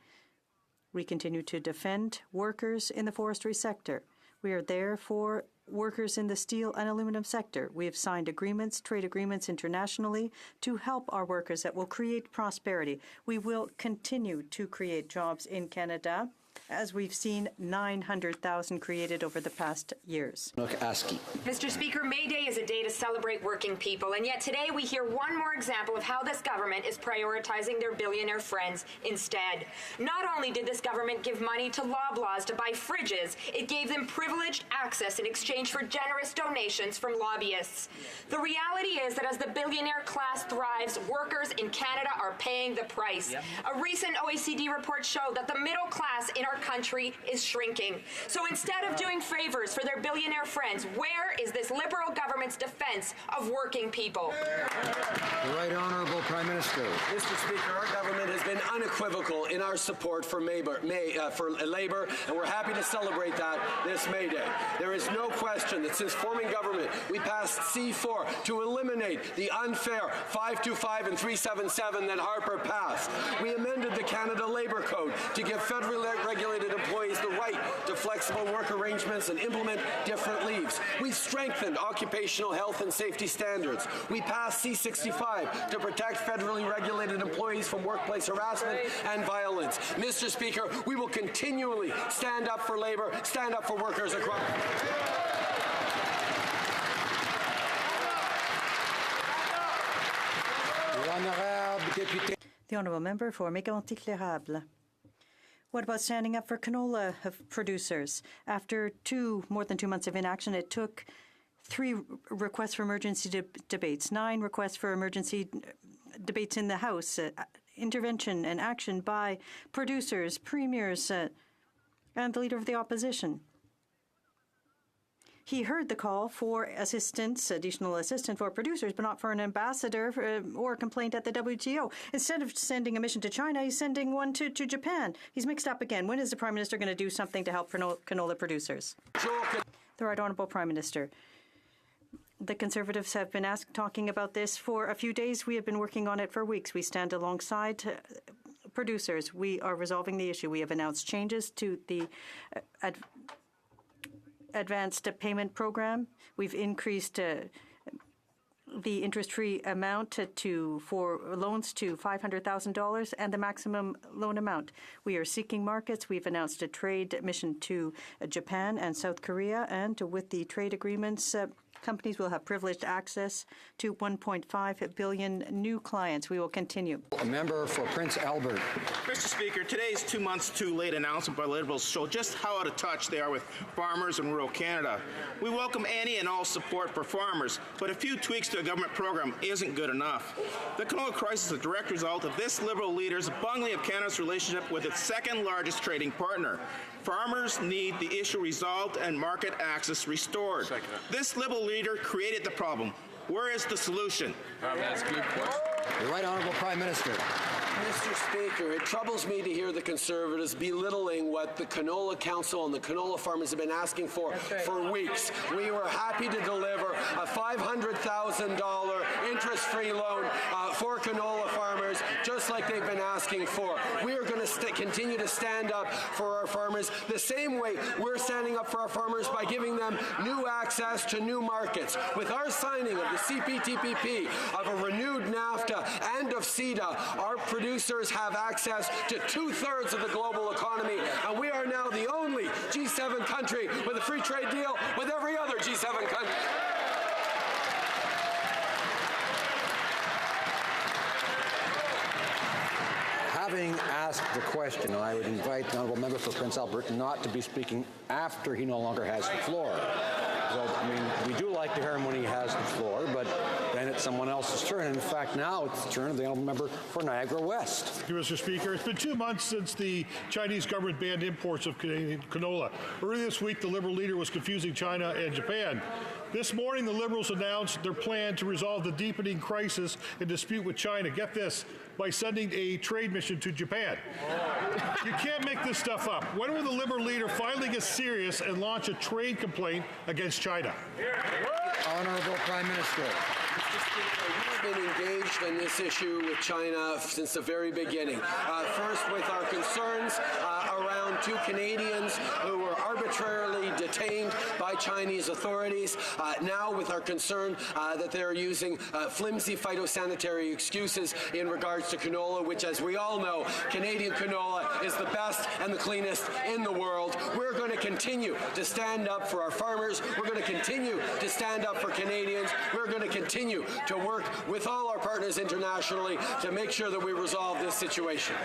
We continue to defend workers in the forestry sector. We are there for workers in the steel and aluminum sector. We have signed agreements, trade agreements internationally to help our workers that will create prosperity. We will continue to create jobs in Canada, as we've seen 900,000 created over the past years. Mr. Speaker, May Day is a day to celebrate working people, and yet today we hear one more example of how this government is prioritizing their billionaire friends instead. Not only did this government give money to Loblaws to buy fridges, it gave them privileged access in exchange for generous donations from lobbyists. The reality is that as the billionaire class thrives, workers in Canada are paying the price. A recent OECD report showed that the middle class in our country is shrinking. So instead of doing favors for their billionaire friends, where is this Liberal government's defense of working people? The Right Honourable Prime Minister. Mr. Speaker, our government has been unequivocal in our support for Labour, and we're happy to celebrate that this May Day. There is no question that since forming government, we passed C4 to eliminate the unfair 525 and 377 that Harper passed. We amended the Canada Labour Code to give federally regulated employees the right to flexible work arrangements and implement different leaves. We've strengthened occupational health and safety standards. We passed C65 to protect federally regulated employees from workplace harassment and violence. Mr. Speaker, we will continually stand up for Labour, stand up for workers across. The Honourable Member for Mégantic-L'Érable. What about standing up for canola producers? After more than 2 months of inaction, it took 3 requests for emergency debates, 9 requests for emergency debates in the House, intervention and action by producers, premiers, and the Leader of the Opposition. He heard the call for assistance, additional assistance for producers, but not for an ambassador or a complaint at the WTO. Instead of sending a mission to China, he's sending one to Japan. He's mixed up again. When is the Prime Minister going to do something to help canola producers? The Right Honourable Prime Minister. The Conservatives have been talking about this for a few days. We have been working on it for weeks. We stand alongside producers. We are resolving the issue. We have announced changes to the advanced payment program. We've increased the interest-free amount for loans to $500,000 and the maximum loan amount. We are seeking markets. We've announced a trade mission to Japan and South Korea, and with the trade agreements, companies will have privileged access to 1.5 billion new clients. We will continue. A member for Prince Albert. Mr. Speaker, today's 2 months too late announcement by Liberals show just how out of touch they are with farmers in rural Canada. We welcome any and all support for farmers, but a few tweaks to a government program isn't good enough. The canola crisis is a direct result of this Liberal leader's bungling of Canada's relationship with its second largest trading partner. Farmers need the issue resolved and market access restored. This Liberal leader created the problem. Where is the solution? That's a good question. The Right Honourable Prime Minister. Mr. Speaker, it troubles me to hear the Conservatives belittling what the Canola Council and the canola farmers have been asking for weeks. We were happy to deliver a $500,000 interest-free loan for canola farmers, just like they've been asking for. We are going to continue to stand up for our farmers the same way we're standing up for our farmers by giving them new access to new markets. With our signing of the CPTPP, of a renewed NAFTA, and of CETA, our producers have access to 2/3 of the global economy, and we are now the only G7 country with a free trade deal with every other G7 country. Having asked the question, I would invite the Honourable Member for Prince Albert not to be speaking after he no longer has the floor. So, I mean, we do like to hear him when he has the floor, but then it's someone else's turn. In fact, now it's the turn of the Honourable Member for Niagara West. Thank you, Mr. Speaker. It's been 2 months since the Chinese government banned imports of Canadian canola. Earlier this week, the Liberal leader was confusing China and Japan. This morning, the Liberals announced their plan to resolve the deepening crisis and dispute with China. Get this, by sending a trade mission to Japan. You can't make this stuff up. When will the Liberal leader finally get serious and launch a trade complaint against China? Honourable Prime Minister. Mr. Speaker, we've been engaged in this issue with China since the very beginning. First with our concerns around 2 Canadians who were arbitrarily detained by Chinese authorities. Now with our concern that they're using flimsy phytosanitary excuses in regards to canola, which, as we all know, Canadian canola is the best and the cleanest in the world. We're going to continue to stand up for our farmers. We're going to continue to stand up for Canadians. We're going to continue to work with all our partners internationally to make sure that we resolve this situation.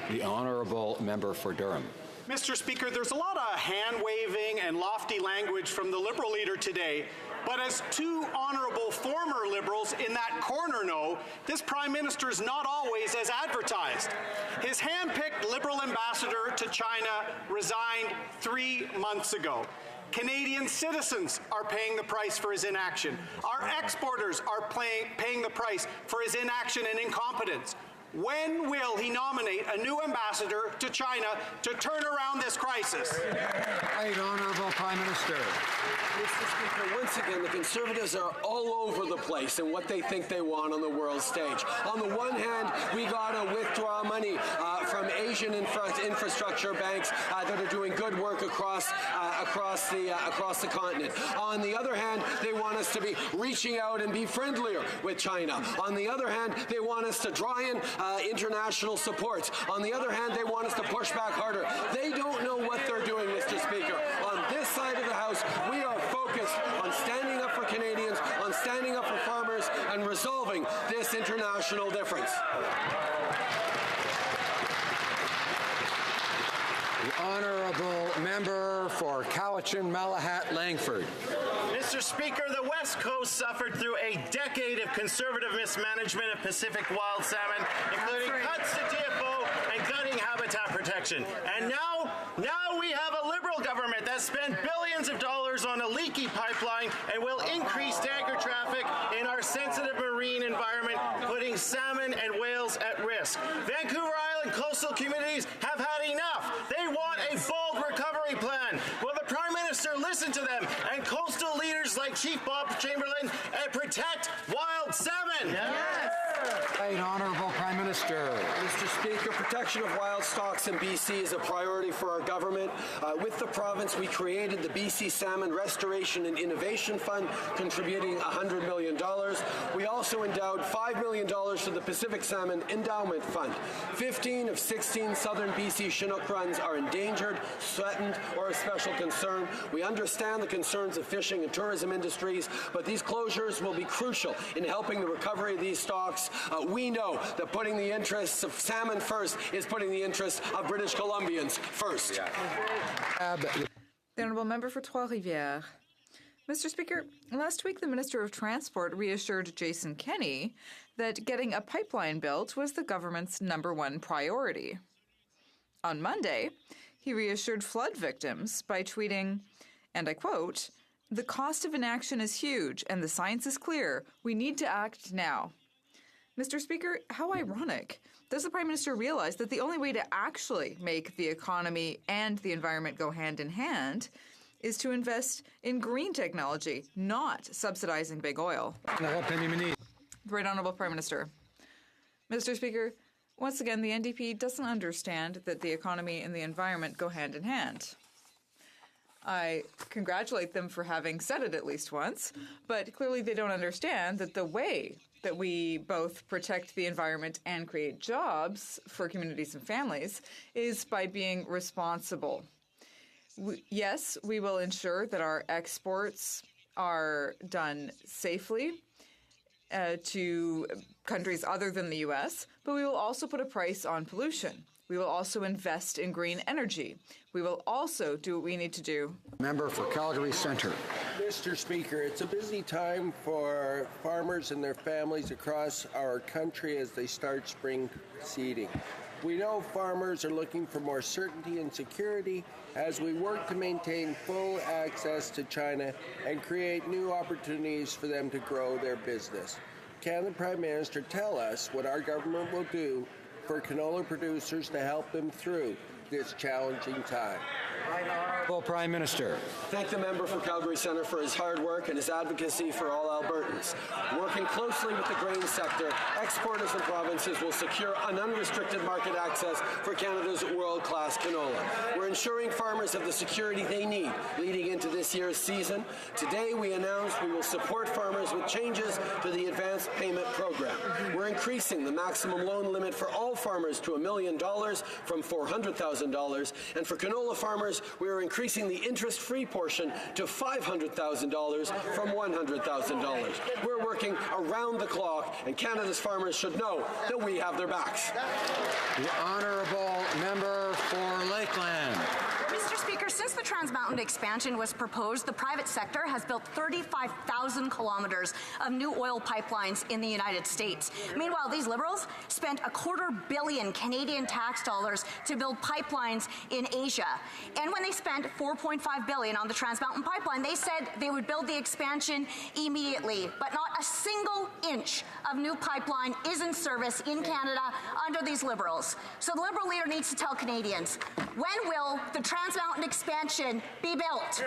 The Honourable Member for Durham. Mr. Speaker, there's a lot of hand-waving and lofty language from the Liberal leader today, but as 2 honourable former Liberals in that corner know, this Prime Minister is not always as advertised. His hand-picked Liberal ambassador to China resigned 3 months ago. Canadian citizens are paying the price for his inaction. Our exporters are paying the price for his inaction and incompetence. When will he nominate a new ambassador to China to turn around this crisis? Right, Honourable Prime Minister. Mr. Speaker, once again, the Conservatives are all over the place in what they think they want on the world stage. On the one hand, we got to withdraw money from Asian infrastructure banks that are doing good work across the continent. On the other hand, they want us to be reaching out and be friendlier with China. On the other hand, they want us to draw in international support. On the other hand, they want us to push back harder. They don't know what they're doing, Mr. Speaker. On this side of the House, we are focused on standing up for Canadians, on standing up for farmers, and resolving this international difference. The Honourable Member for Cowichan, Malahat, Langford. Mr. Speaker, the West Coast suffered through a decade of Conservative mismanagement of Pacific wild salmon, including cuts to TFO and gutting habitat protection. And now we have a Liberal government that spent billions of dollars on a leaky pipeline and will increase tanker traffic in our sensitive marine environment, putting salmon and whales at risk. Vancouver Island coastal communities have had enough. They want a bold recovery plan. Will the Prime Minister listen to them and coastal leaders like Chief Bob Chamberlain and protect wild salmon? Yes. Right, Honourable Prime Minister. Mr. Speaker, protection of wild stocks in BC is a priority for our government. With the province, we created the BC Salmon Restoration and Innovation Fund, contributing $100 million. We also endowed $5 million to the Pacific Salmon Endowment Fund. 15 of 16 southern BC Chinook runs are endangered, threatened, or of special concern. We understand the concerns of fishing and tourism industries, but these closures will be crucial in helping the recovery of these stocks. We know that putting the interests of salmon first is putting the interests of British Columbians first. The Honourable Member for Trois-Rivières. Mr. Speaker, last week the Minister of Transport reassured Jason Kenney that getting a pipeline built was the government's #1 priority. On Monday, he reassured flood victims by tweeting, and I quote, "The cost of inaction is huge and the science is clear. We need to act now." Mr. Speaker, how ironic. Does the Prime Minister realize that the only way to actually make the economy and the environment go hand in hand is to invest in green technology, not subsidizing big oil? The Right Honourable Prime Minister. Mr. Speaker, once again, the NDP doesn't understand that the economy and the environment go hand in hand. I congratulate them for having said it at least once, but clearly they don't understand that the way that we both protect the environment and create jobs for communities and families is by being responsible. Yes, we will ensure that our exports are done safely to countries other than the U.S., but we will also put a price on pollution. We will also invest in green energy. We will also do what we need to do. Member for Calgary Centre. Mr. Speaker, it's a busy time for farmers and their families across our country as they start spring seeding. We know farmers are looking for more certainty and security as we work to maintain full access to China and create new opportunities for them to grow their business. Can the Prime Minister tell us what our government will do for canola producers to help them through this challenging time? Honourable Prime Minister. Thank the member for Calgary Centre for his hard work and his advocacy for all Albertans. Working closely with the grain sector, exporters and provinces will secure an unrestricted market access for Canada's world-class canola. We're ensuring farmers have the security they need leading into this year's season. Today, we announced we will support farmers with changes to the advanced payment program. We're increasing the maximum loan limit for all farmers to $1 million from $400,000, and for canola farmers, we are increasing the interest-free portion to $500,000 from $100,000. We're working around the clock, and Canada's farmers should know that we have their backs. The Honourable Member for Lakeland. Mr. Speaker, since the Trans Mountain expansion was proposed, the private sector has built 35,000 kilometers of new oil pipelines in the United States. Meanwhile, these Liberals spent $250 million Canadian tax dollars to build pipelines in Asia. And when they spent $4.5 billion on the Trans Mountain pipeline, they said they would build the expansion immediately. But not a single inch of new pipeline is in service in Canada under these Liberals. So the Liberal leader needs to tell Canadians, when will the Trans Mountain expansion be built?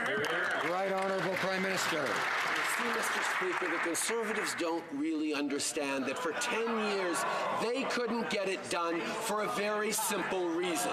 Right Honourable Prime Minister. See, Mr. Speaker, the Conservatives don't really understand that for 10 years they couldn't get it done for a very simple reason.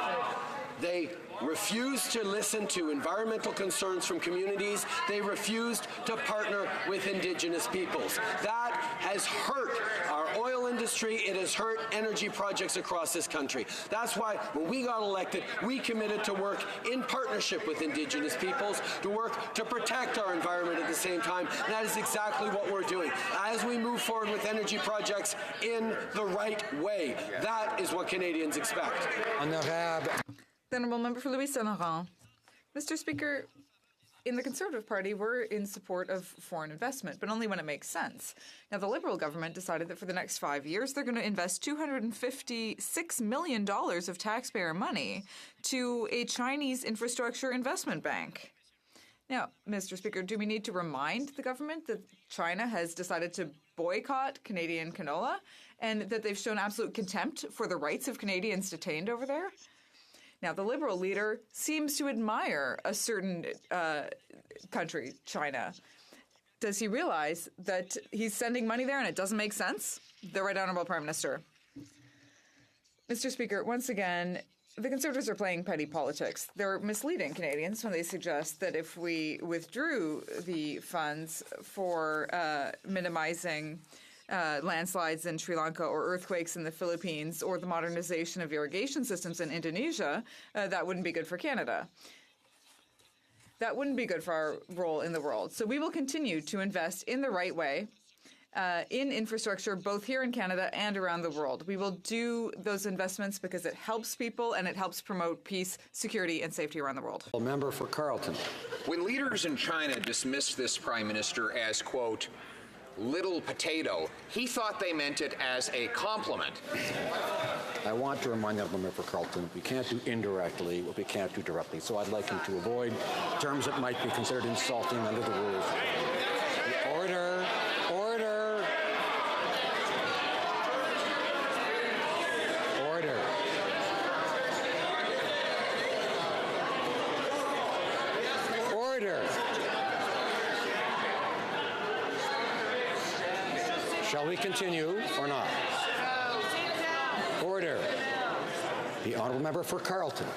They refused to listen to environmental concerns from communities. They refused to partner with Indigenous peoples. That has hurt our oil industry. It has hurt energy projects across this country. That's why when we got elected, we committed to work in partnership with Indigenous peoples, to work to protect our environment at the same time. And that is exactly what we're doing. As we move forward with energy projects in the right way, that is what Canadians expect. The Honourable Member for Louis Saint-Laurent. Mr. Speaker, in the Conservative Party, we're in support of foreign investment, but only when it makes sense. Now, the Liberal government decided that for the next 5 years, they're going to invest $256 million of taxpayer money to a Chinese infrastructure investment bank. Now, Mr. Speaker, do we need to remind the government that China has decided to boycott Canadian canola and that they've shown absolute contempt for the rights of Canadians detained over there? Now, the Liberal leader seems to admire a certain country, China. Does he realize that he's sending money there and it doesn't make sense? The Right Honourable Prime Minister. Mr. Speaker, once again, the Conservatives are playing petty politics. They're misleading Canadians when they suggest that if we withdrew the funds for minimizing landslides in Sri Lanka or earthquakes in the Philippines or the modernization of irrigation systems in Indonesia, that wouldn't be good for Canada. That wouldn't be good for our role in the world. So we will continue to invest in the right way in infrastructure, both here in Canada and around the world. We will do those investments because it helps people and it helps promote peace, security, and safety around the world. A member for Carleton. When leaders in China dismissed this prime minister as, quote, little potato, he thought they meant it as a compliment. I want to remind the member for Carleton, we can't do indirectly what we can't do directly. So I'd like him to avoid terms that might be considered insulting under the rules. Order. Order. Order. Order. Shall we continue or not? Order. The honourable member for Carleton.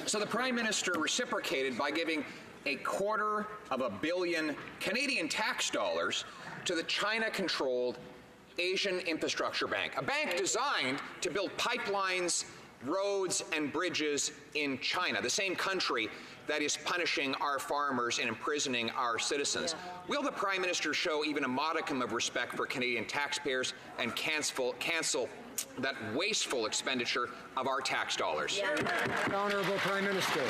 So the Prime Minister reciprocated by giving $250 million Canadian tax dollars to the China-controlled Asian Infrastructure Bank, a bank designed to build pipelines, roads, and bridges in China, the same country that is punishing our farmers and imprisoning our citizens. Will the Prime Minister show even a modicum of respect for Canadian taxpayers and cancel that wasteful expenditure of our tax dollars? Honourable Prime Minister.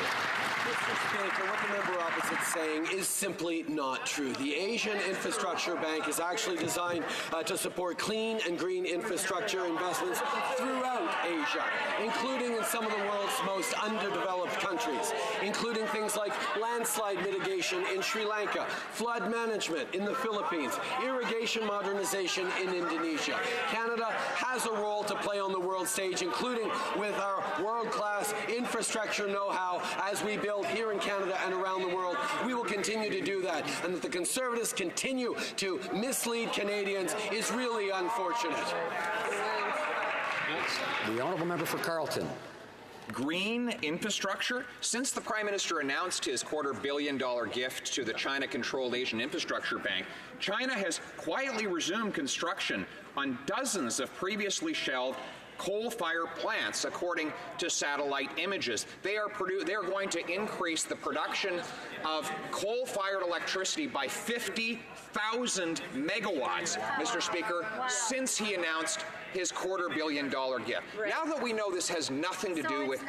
Mr. Speaker, what the member opposite is saying is simply not true. The Asian Infrastructure Bank is actually designed to support clean and green infrastructure investments throughout Asia, including in some of the world's most underdeveloped countries, including things like landslide mitigation in Sri Lanka, flood management in the Philippines, irrigation modernization in Indonesia. Canada has a role to play on the world stage, including with our world-class infrastructure know-how as we build here in Canada and around the world. We will continue to do that. And that the Conservatives continue to mislead Canadians is really unfortunate. The honourable member for Carleton. Green infrastructure? Since the Prime Minister announced his $250 million gift to the China-controlled Asian Infrastructure Bank, China has quietly resumed construction on dozens of previously shelved coal-fired plants, according to satellite images. They are going to increase the production of coal-fired electricity by 50,000 megawatts, Mr. Speaker, since he announced his $250 million gift. Right. Now that we know this has nothing to do with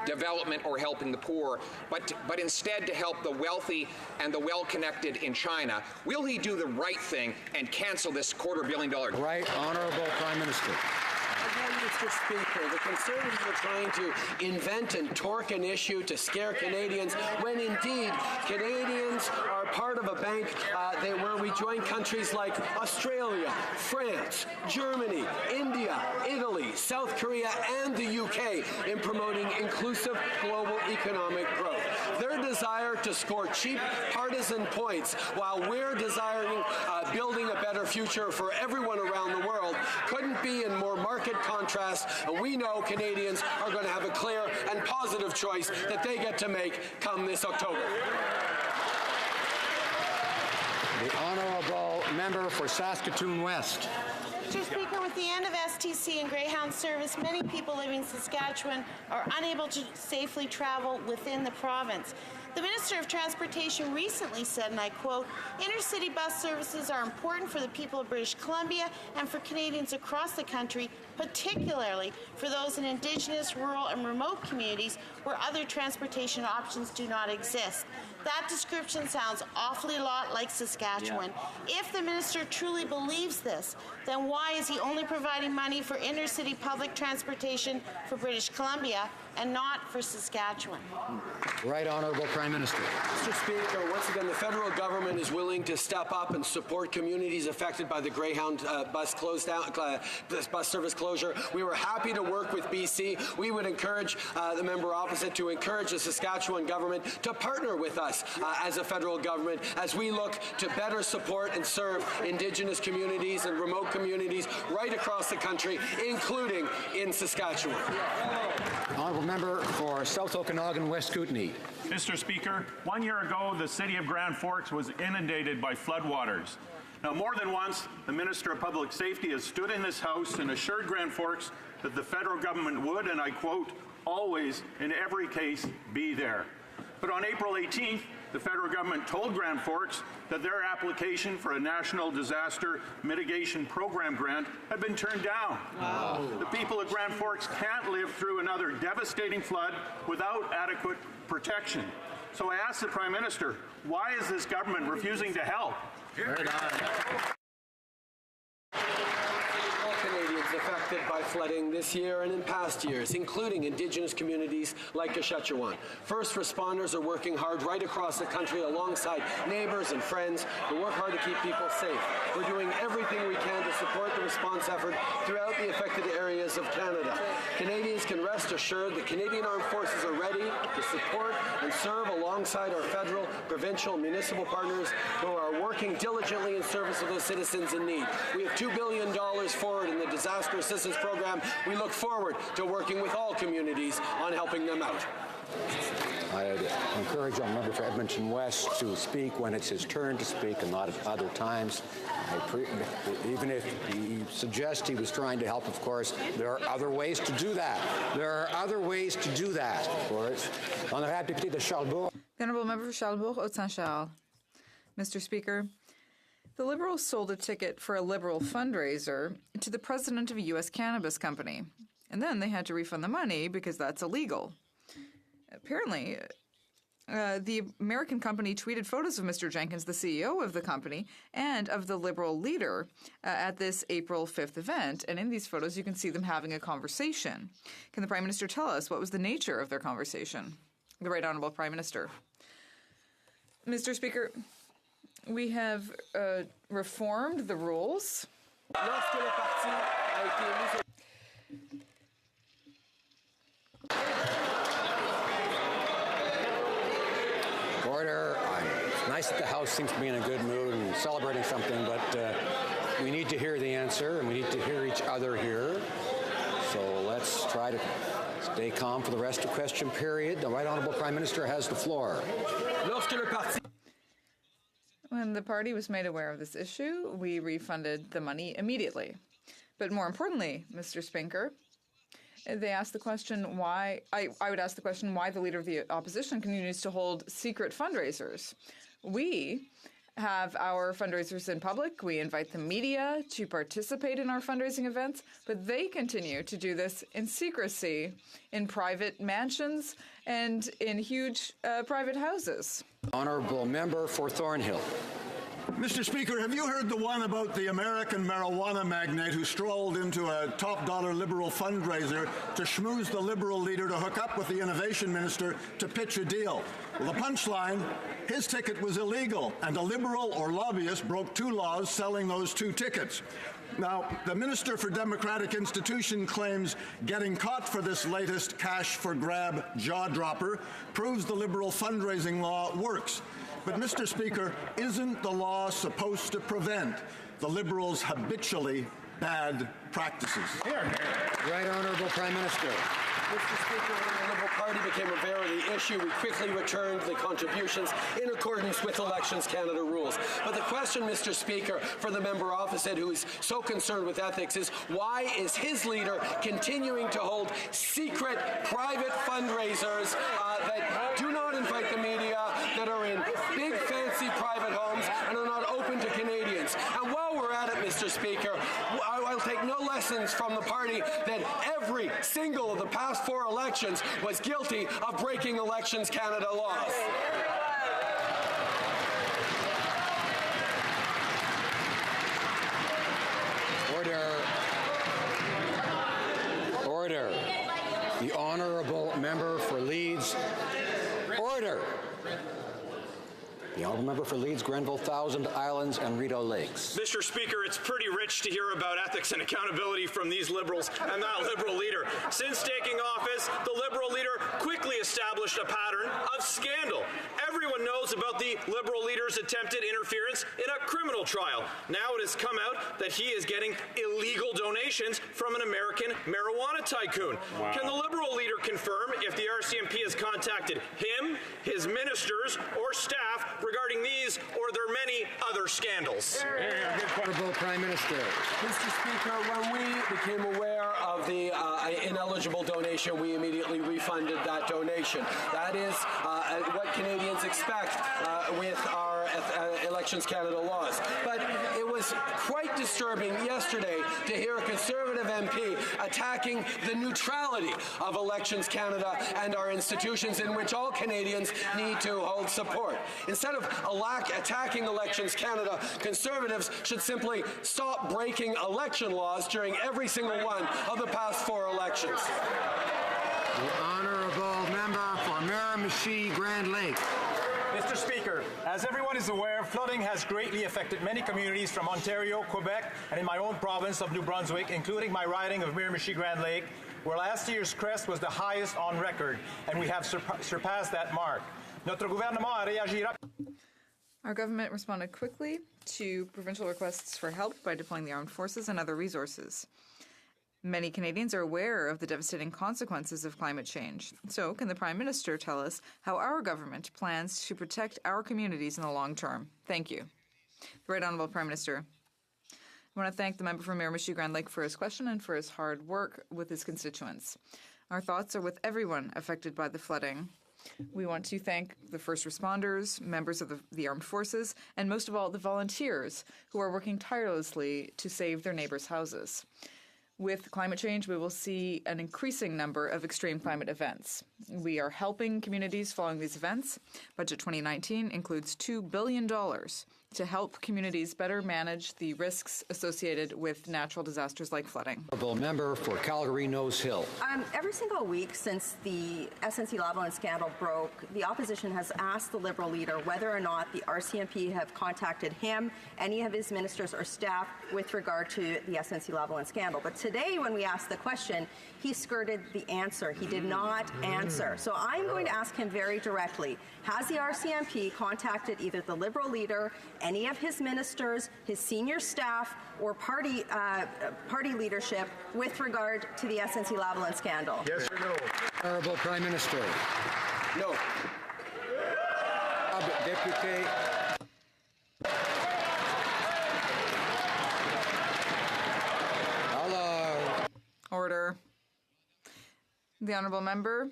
development or helping the poor, but instead to help the wealthy and the well-connected in China, will he do the right thing and cancel this $250 million? Right, Honourable Prime Minister. Mr. Speaker, the Conservatives are trying to invent and torque an issue to scare Canadians when indeed Canadians are part of a bank where we join countries like Australia, France, Germany, India, Italy, South Korea, and the UK in promoting inclusive global economic growth. Their desire to score cheap partisan points while we're desiring building a better future for everyone around the world couldn't be in more market contrast, and we know Canadians are going to have a clear and positive choice that they get to make come this October. The honourable member for Saskatoon West. Mr. Speaker, with the end of STC and Greyhound service, many people living in Saskatchewan are unable to safely travel within the province. The Minister of Transportation recently said, and I quote, "Intercity bus services are important for the people of British Columbia and for Canadians across the country, particularly for those in Indigenous, rural, and remote communities where other transportation options do not exist." That description sounds awfully a lot like Saskatchewan. Yeah. If the minister truly believes this, then why is he only providing money for intercity public transportation for British Columbia, and not for Saskatchewan. Right Honourable Prime Minister. Mr. Speaker, once again, the federal government is willing to step up and support communities affected by the Greyhound bus service closure. We were happy to work with BC. We would encourage the member opposite to encourage the Saskatchewan government to partner with us as a federal government as we look to better support and serve Indigenous communities and remote communities right across the country, including in Saskatchewan. Honourable Member for South Okanagan, West Kootenay. Mr. Speaker, 1 year ago, the city of Grand Forks was inundated by floodwaters. Now, more than once, the Minister of Public Safety has stood in this House and assured Grand Forks that the federal government would, and I quote, always, in every case, be there. But on April 18th, the federal government told Grand Forks that their application for a National Disaster Mitigation Program grant had been turned down. Wow. The people of Grand Forks can't live through another devastating flood without adequate protection. So I ask the Prime Minister, why is this government refusing to help? Canadians affected by flooding this year and in past years, including Indigenous communities like Saskatchewan. First responders are working hard right across the country alongside neighbours and friends to work hard to keep people safe. We're doing everything we can to support the response effort throughout the affected areas of Canada. Canadians can rest assured that Canadian Armed Forces are ready to support and serve alongside our federal, provincial, and municipal partners who are working diligently in service of those citizens in need. We have $2 billion forward in the Disaster Assistance Program. We look forward to working with all communities on helping them out. I encourage our member for Edmonton West to speak when it's his turn to speak and not at other times. Even if he suggests he was trying to help, of course, there are other ways to do that. There are other ways to do that, of course. On the député de Charlebourg. The Honourable Member for Charlebourg, Haute-Saint-Charles. Mr. Speaker, the Liberals sold a ticket for a Liberal fundraiser to the president of a U.S. cannabis company, and then they had to refund the money because that's illegal. Apparently, the American company tweeted photos of Mr. Jenkins, the CEO of the company, and of the Liberal leader at this April 5th event. And in these photos, you can see them having a conversation. Can the Prime Minister tell us what was the nature of their conversation? The Right Honourable Prime Minister. Mr. Speaker, we have reformed the rules. Order. It's nice that the House seems to be in a good mood and celebrating something, but we need to hear the answer and we need to hear each other here. So let's try to stay calm for the rest of the question period. The Right Honourable Prime Minister has the floor. When the party was made aware of this issue, we refunded the money immediately. But more importantly, Mr. Speaker, they asked the question why, I would ask the question why the Leader of the Opposition continues to hold secret fundraisers. We have our fundraisers in public. We invite the media to participate in our fundraising events, but they continue to do this in secrecy, in private mansions, and in huge private houses. Honourable Member for Thornhill. Mr. Speaker, have you heard the one about the American marijuana magnate who strolled into a top-dollar Liberal fundraiser to schmooze the Liberal leader to hook up with the Innovation Minister to pitch a deal? Well, the punchline, his ticket was illegal, and a Liberal or lobbyist broke two laws selling those two tickets. Now, the Minister for Democratic Institution claims getting caught for this latest cash-for-grab jaw-dropper proves the Liberal fundraising law works. But, Mr. Speaker, isn't the law supposed to prevent the Liberals' habitually bad practices? Right Honourable Prime Minister. Mr. Speaker, when the Liberal Party became aware of the issue, we quickly returned the contributions in accordance with Elections Canada rules. But the question, Mr. Speaker, for the member opposite who is so concerned with ethics is why is his leader continuing to hold secret private fundraisers that do not invite the media, that are in big fancy private homes and are not open to Canadians? And while we're at it, Mr. Speaker, I'll take no lessons from the party that every single of the past 4 elections was guilty of breaking Elections Canada laws. Order. Order. The Honourable Member order. The honourable member for Leeds, Grenville, Thousand Islands, and Rideau Lakes. Mr. Speaker, it's pretty rich to hear about ethics and accountability from these Liberals and that Liberal leader. Since taking office, the Liberal leader quickly established a pattern of scandal. Everyone knows about the Liberal leader's attempted interference in a criminal trial. Now it has come out that he is getting illegal donations from an American marijuana tycoon. Wow. Can the Liberal leader confirm if the RCMP has contacted him, his ministers, or staff regarding these or their many other scandals? Honourable Prime Minister. Mr. Speaker, when we became aware of the ineligible donation, we immediately refunded that donation. That is what Canadians expect with our Elections Canada laws. But it was quite disturbing yesterday to hear a Conservative MP attacking the neutrality of Elections Canada and our institutions in which all Canadians need to hold support. Instead of attacking Elections Canada, Conservatives should simply stop breaking election laws during every single one of the past 4 elections. The honourable member for Miramichi Grand Lake. Mr. Speaker, as everyone is aware, flooding has greatly affected many communities from Ontario, Quebec, and in my own province of New Brunswick, including my riding of Miramichi Grand Lake, where last year's crest was the highest on record, and we have surpassed that mark. Notre gouvernement a réagi rapidement. Our government responded quickly to provincial requests for help by deploying the armed forces and other resources. Many Canadians are aware of the devastating consequences of climate change. So, can the Prime Minister tell us how our government plans to protect our communities in the long term? Thank you. The Right Honourable Prime Minister. I want to thank the member from Miramichi Grand Lake for his question and for his hard work with his constituents. Our thoughts are with everyone affected by the flooding. We want to thank the first responders, members of the armed forces, and most of all, the volunteers who are working tirelessly to save their neighbors' houses. With climate change, we will see an increasing number of extreme climate events. We are helping communities following these events. Budget 2019 includes $2 billion to help communities better manage the risks associated with natural disasters like flooding. Honourable member for Calgary Nose Hill. Every single week since the SNC-Lavalin scandal broke, the opposition has asked the Liberal leader whether or not the RCMP have contacted him, any of his ministers or staff with regard to the SNC-Lavalin scandal. But today, when we asked the question, he skirted the answer. He did not answer. So I'm going to ask him very directly, has the RCMP contacted either the Liberal leader, any of his ministers, his senior staff, or party leadership with regard to the SNC-Lavalin scandal? Yes or no? Honourable Prime Minister. No. Deputy. Order. The honourable member.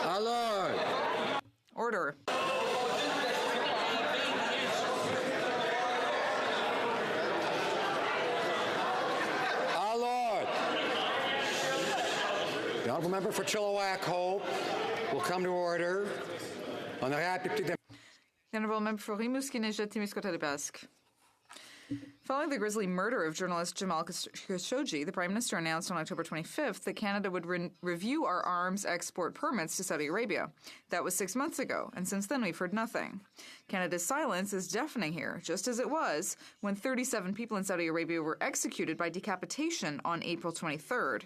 Allard. Order. Allard. The honourable member for Chilliwack Hope will come to order. On the The honourable member for Rimouski-Neige-Témiscouata-Basque. Following the grisly murder of journalist Jamal Khashoggi, the Prime Minister announced on October 25th that Canada would review our arms export permits to Saudi Arabia. That was 6 months ago, and since then we've heard nothing. Canada's silence is deafening here, just as it was when 37 people in Saudi Arabia were executed by decapitation on April 23rd.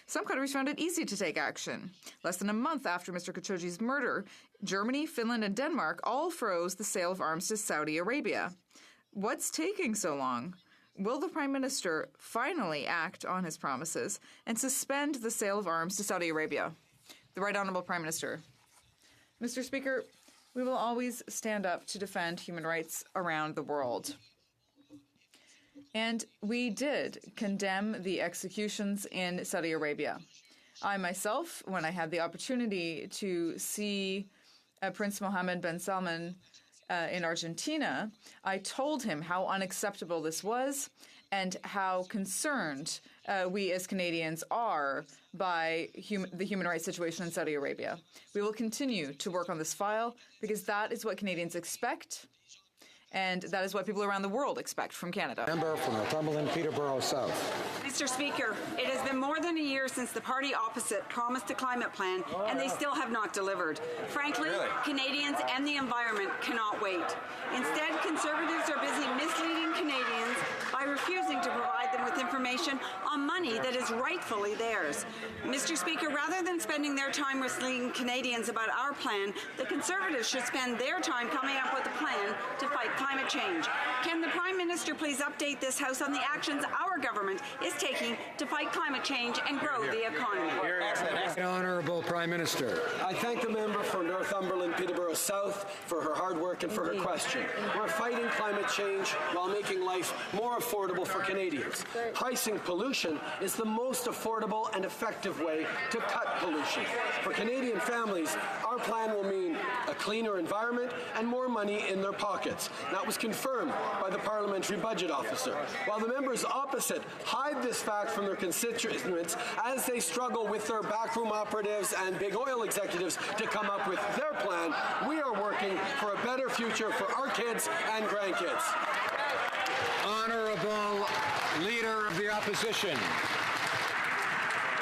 Some countries found it easy to take action. Less than a month after Mr. Khashoggi's murder, Germany, Finland, and Denmark all froze the sale of arms to Saudi Arabia. What's taking so long? Will the Prime Minister finally act on his promises and suspend the sale of arms to Saudi Arabia? The Right Honourable Prime Minister. Mr. Speaker, we will always stand up to defend human rights around the world. And we did condemn the executions in Saudi Arabia. I myself, when I had the opportunity to see Prince Mohammed bin Salman in Argentina, I told him how unacceptable this was and how concerned we as Canadians are by the human rights situation in Saudi Arabia. We will continue to work on this file because that is what Canadians expect, And that is what people around the world expect from Canada. Member for Northumberland, Peterborough South. Mr. Speaker, it has been more than a year since the party opposite promised a climate plan, and they still have not delivered. Frankly, Canadians and the environment cannot wait. Instead, Conservatives are busy misleading Canadians by refusing to provide them with information on money that is rightfully theirs. Mr. Speaker, rather than spending their time misleading Canadians about our plan, the Conservatives should spend their time coming up with a plan to fight climate change. Can the Prime Minister please update this House on the actions our government is taking to fight climate change and grow the economy? Honourable Prime Minister. I thank the member for Northumberland, Peterborough South for her hard work and for her question. We're fighting climate change while making life more affordable for Canadians. Pricing pollution is the most affordable and effective way to cut pollution. For Canadian families, our plan will mean a cleaner environment and more money in their pockets. That was confirmed by the Parliamentary Budget Officer. While the members opposite hide this fact from their constituents as they struggle with their backroom operatives and big oil executives to come up with their plan, we are working for a better future for our kids and grandkids. Honourable Leader of the Opposition.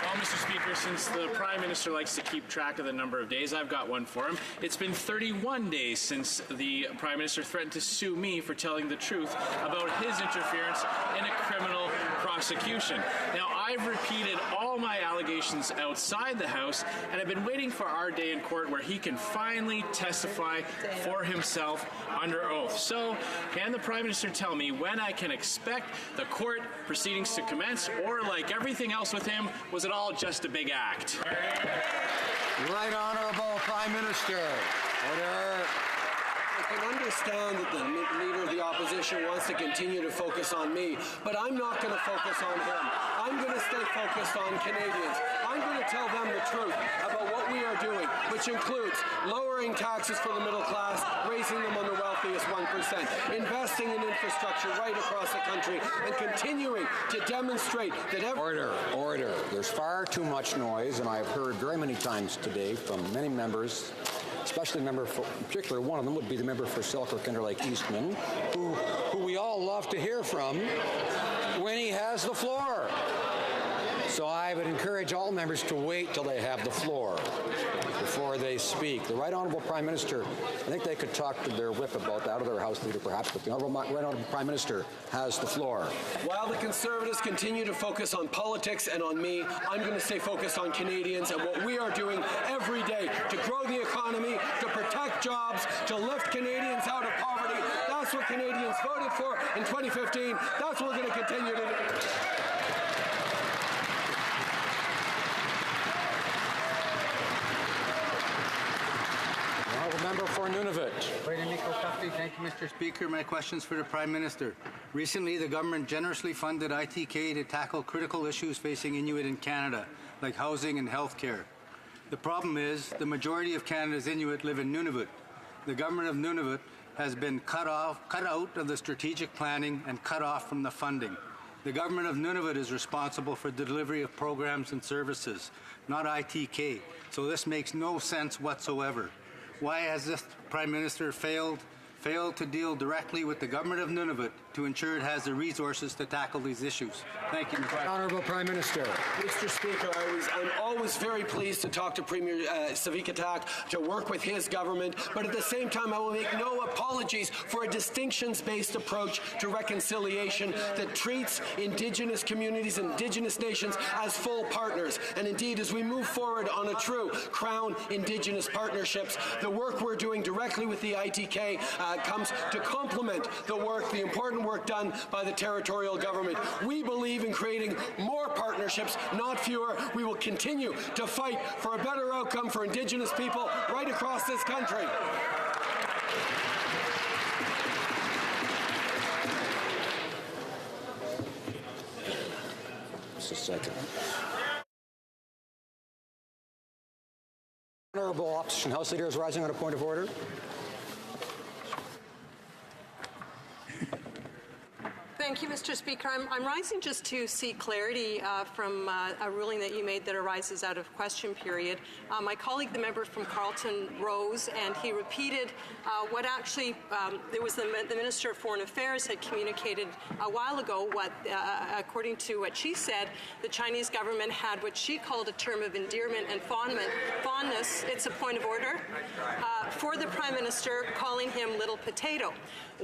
Well, Mr. Speaker, since the Prime Minister likes to keep track of the number of days, I've got one for him. It's been 31 days since the Prime Minister threatened to sue me for telling the truth about his interference in a criminal prosecution. Now, I've repeated all my allegations outside the House, and I've been waiting for our day in court where he can finally testify for himself under oath. So, can the Prime Minister tell me when I can expect the court proceedings to commence, or like everything else with him, was it all just a big act? Right Honourable Prime Minister. Order. I can understand that the Leader of the Opposition wants to continue to focus on me, but I'm not going to focus on him. I'm going to stay focused on Canadians. I'm going to tell them the truth about what we are doing, which includes lowering taxes for the middle class, raising them on the wealthiest 1%, investing in infrastructure right across the country, and continuing to demonstrate that Order. There's far too much noise, and I've heard very many times today from many members, especially member for, in particular, one of them would be the member for Selkirk-Interlake Eastman, who we all love to hear from when he has the floor. So I would encourage all members to wait till they have the floor before they speak. The Right Honourable Prime Minister, I think they could talk to their whip about that, or their House Leader perhaps, but the Right Honourable Prime Minister has the floor. While the Conservatives continue to focus on politics and on me, I'm going to stay focused on Canadians and what we are doing every day to grow the economy, to protect jobs, to lift Canadians out of poverty. That's what Canadians voted for in 2015. That's what we're going to continue to do. Member for Nunavut. Thank you, Mr. Speaker. My questions for the Prime Minister. Recently, the government generously funded ITK to tackle critical issues facing Inuit in Canada, like housing and health care. The problem is, the majority of Canada's Inuit live in Nunavut. The government of Nunavut has been cut out of the strategic planning and cut off from the funding. The government of Nunavut is responsible for the delivery of programs and services, not ITK, so this makes no sense whatsoever. Why has this Prime Minister failed to deal directly with the government of Nunavut to ensure it has the resources to tackle these issues? Thank you, Mr. President. Honourable Prime Minister. Mr. Speaker, I'm always very pleased to talk to Premier Savikatak, to work with his government, but at the same time I will make no apologies for a distinctions-based approach to reconciliation that treats Indigenous communities, Indigenous nations as full partners. And indeed, as we move forward on a true Crown Indigenous partnerships, the work we're doing directly with the ITK comes to complement the important work done by the territorial government. We believe in creating more partnerships, not fewer. We will continue to fight for a better outcome for Indigenous people right across this country. Just a second. Honourable Opposition House Leader is rising on a point of order. Thank you, Mr. Speaker. I'm rising just to seek clarity from a ruling that you made that arises out of question period. My colleague, the member from Carleton, rose and he repeated what actually it was the Minister of Foreign Affairs had communicated a while ago. What, according to what she said, the Chinese government had what she called a term of endearment and fondness. It's a point of order for the Prime Minister, calling him little potato.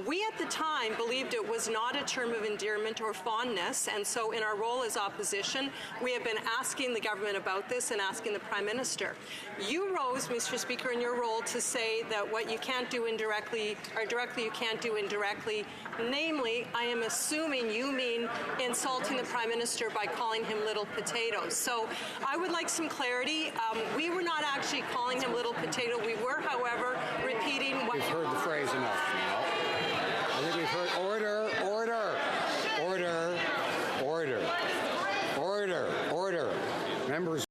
We at the time believed it was not a term of endearment or fondness, and so in our role as opposition, we have been asking the government about this and asking the Prime Minister. You rose, Mr. Speaker, in your role to say that what you can't do indirectly, or directly you can't do indirectly. Namely, I am assuming you mean insulting the Prime Minister by calling him little potatoes. So I would like some clarity. We were not actually calling him little potato. We were, however, repeating what... We've heard the phrase enough now. I think we've heard order, order, order, order, order, order. Members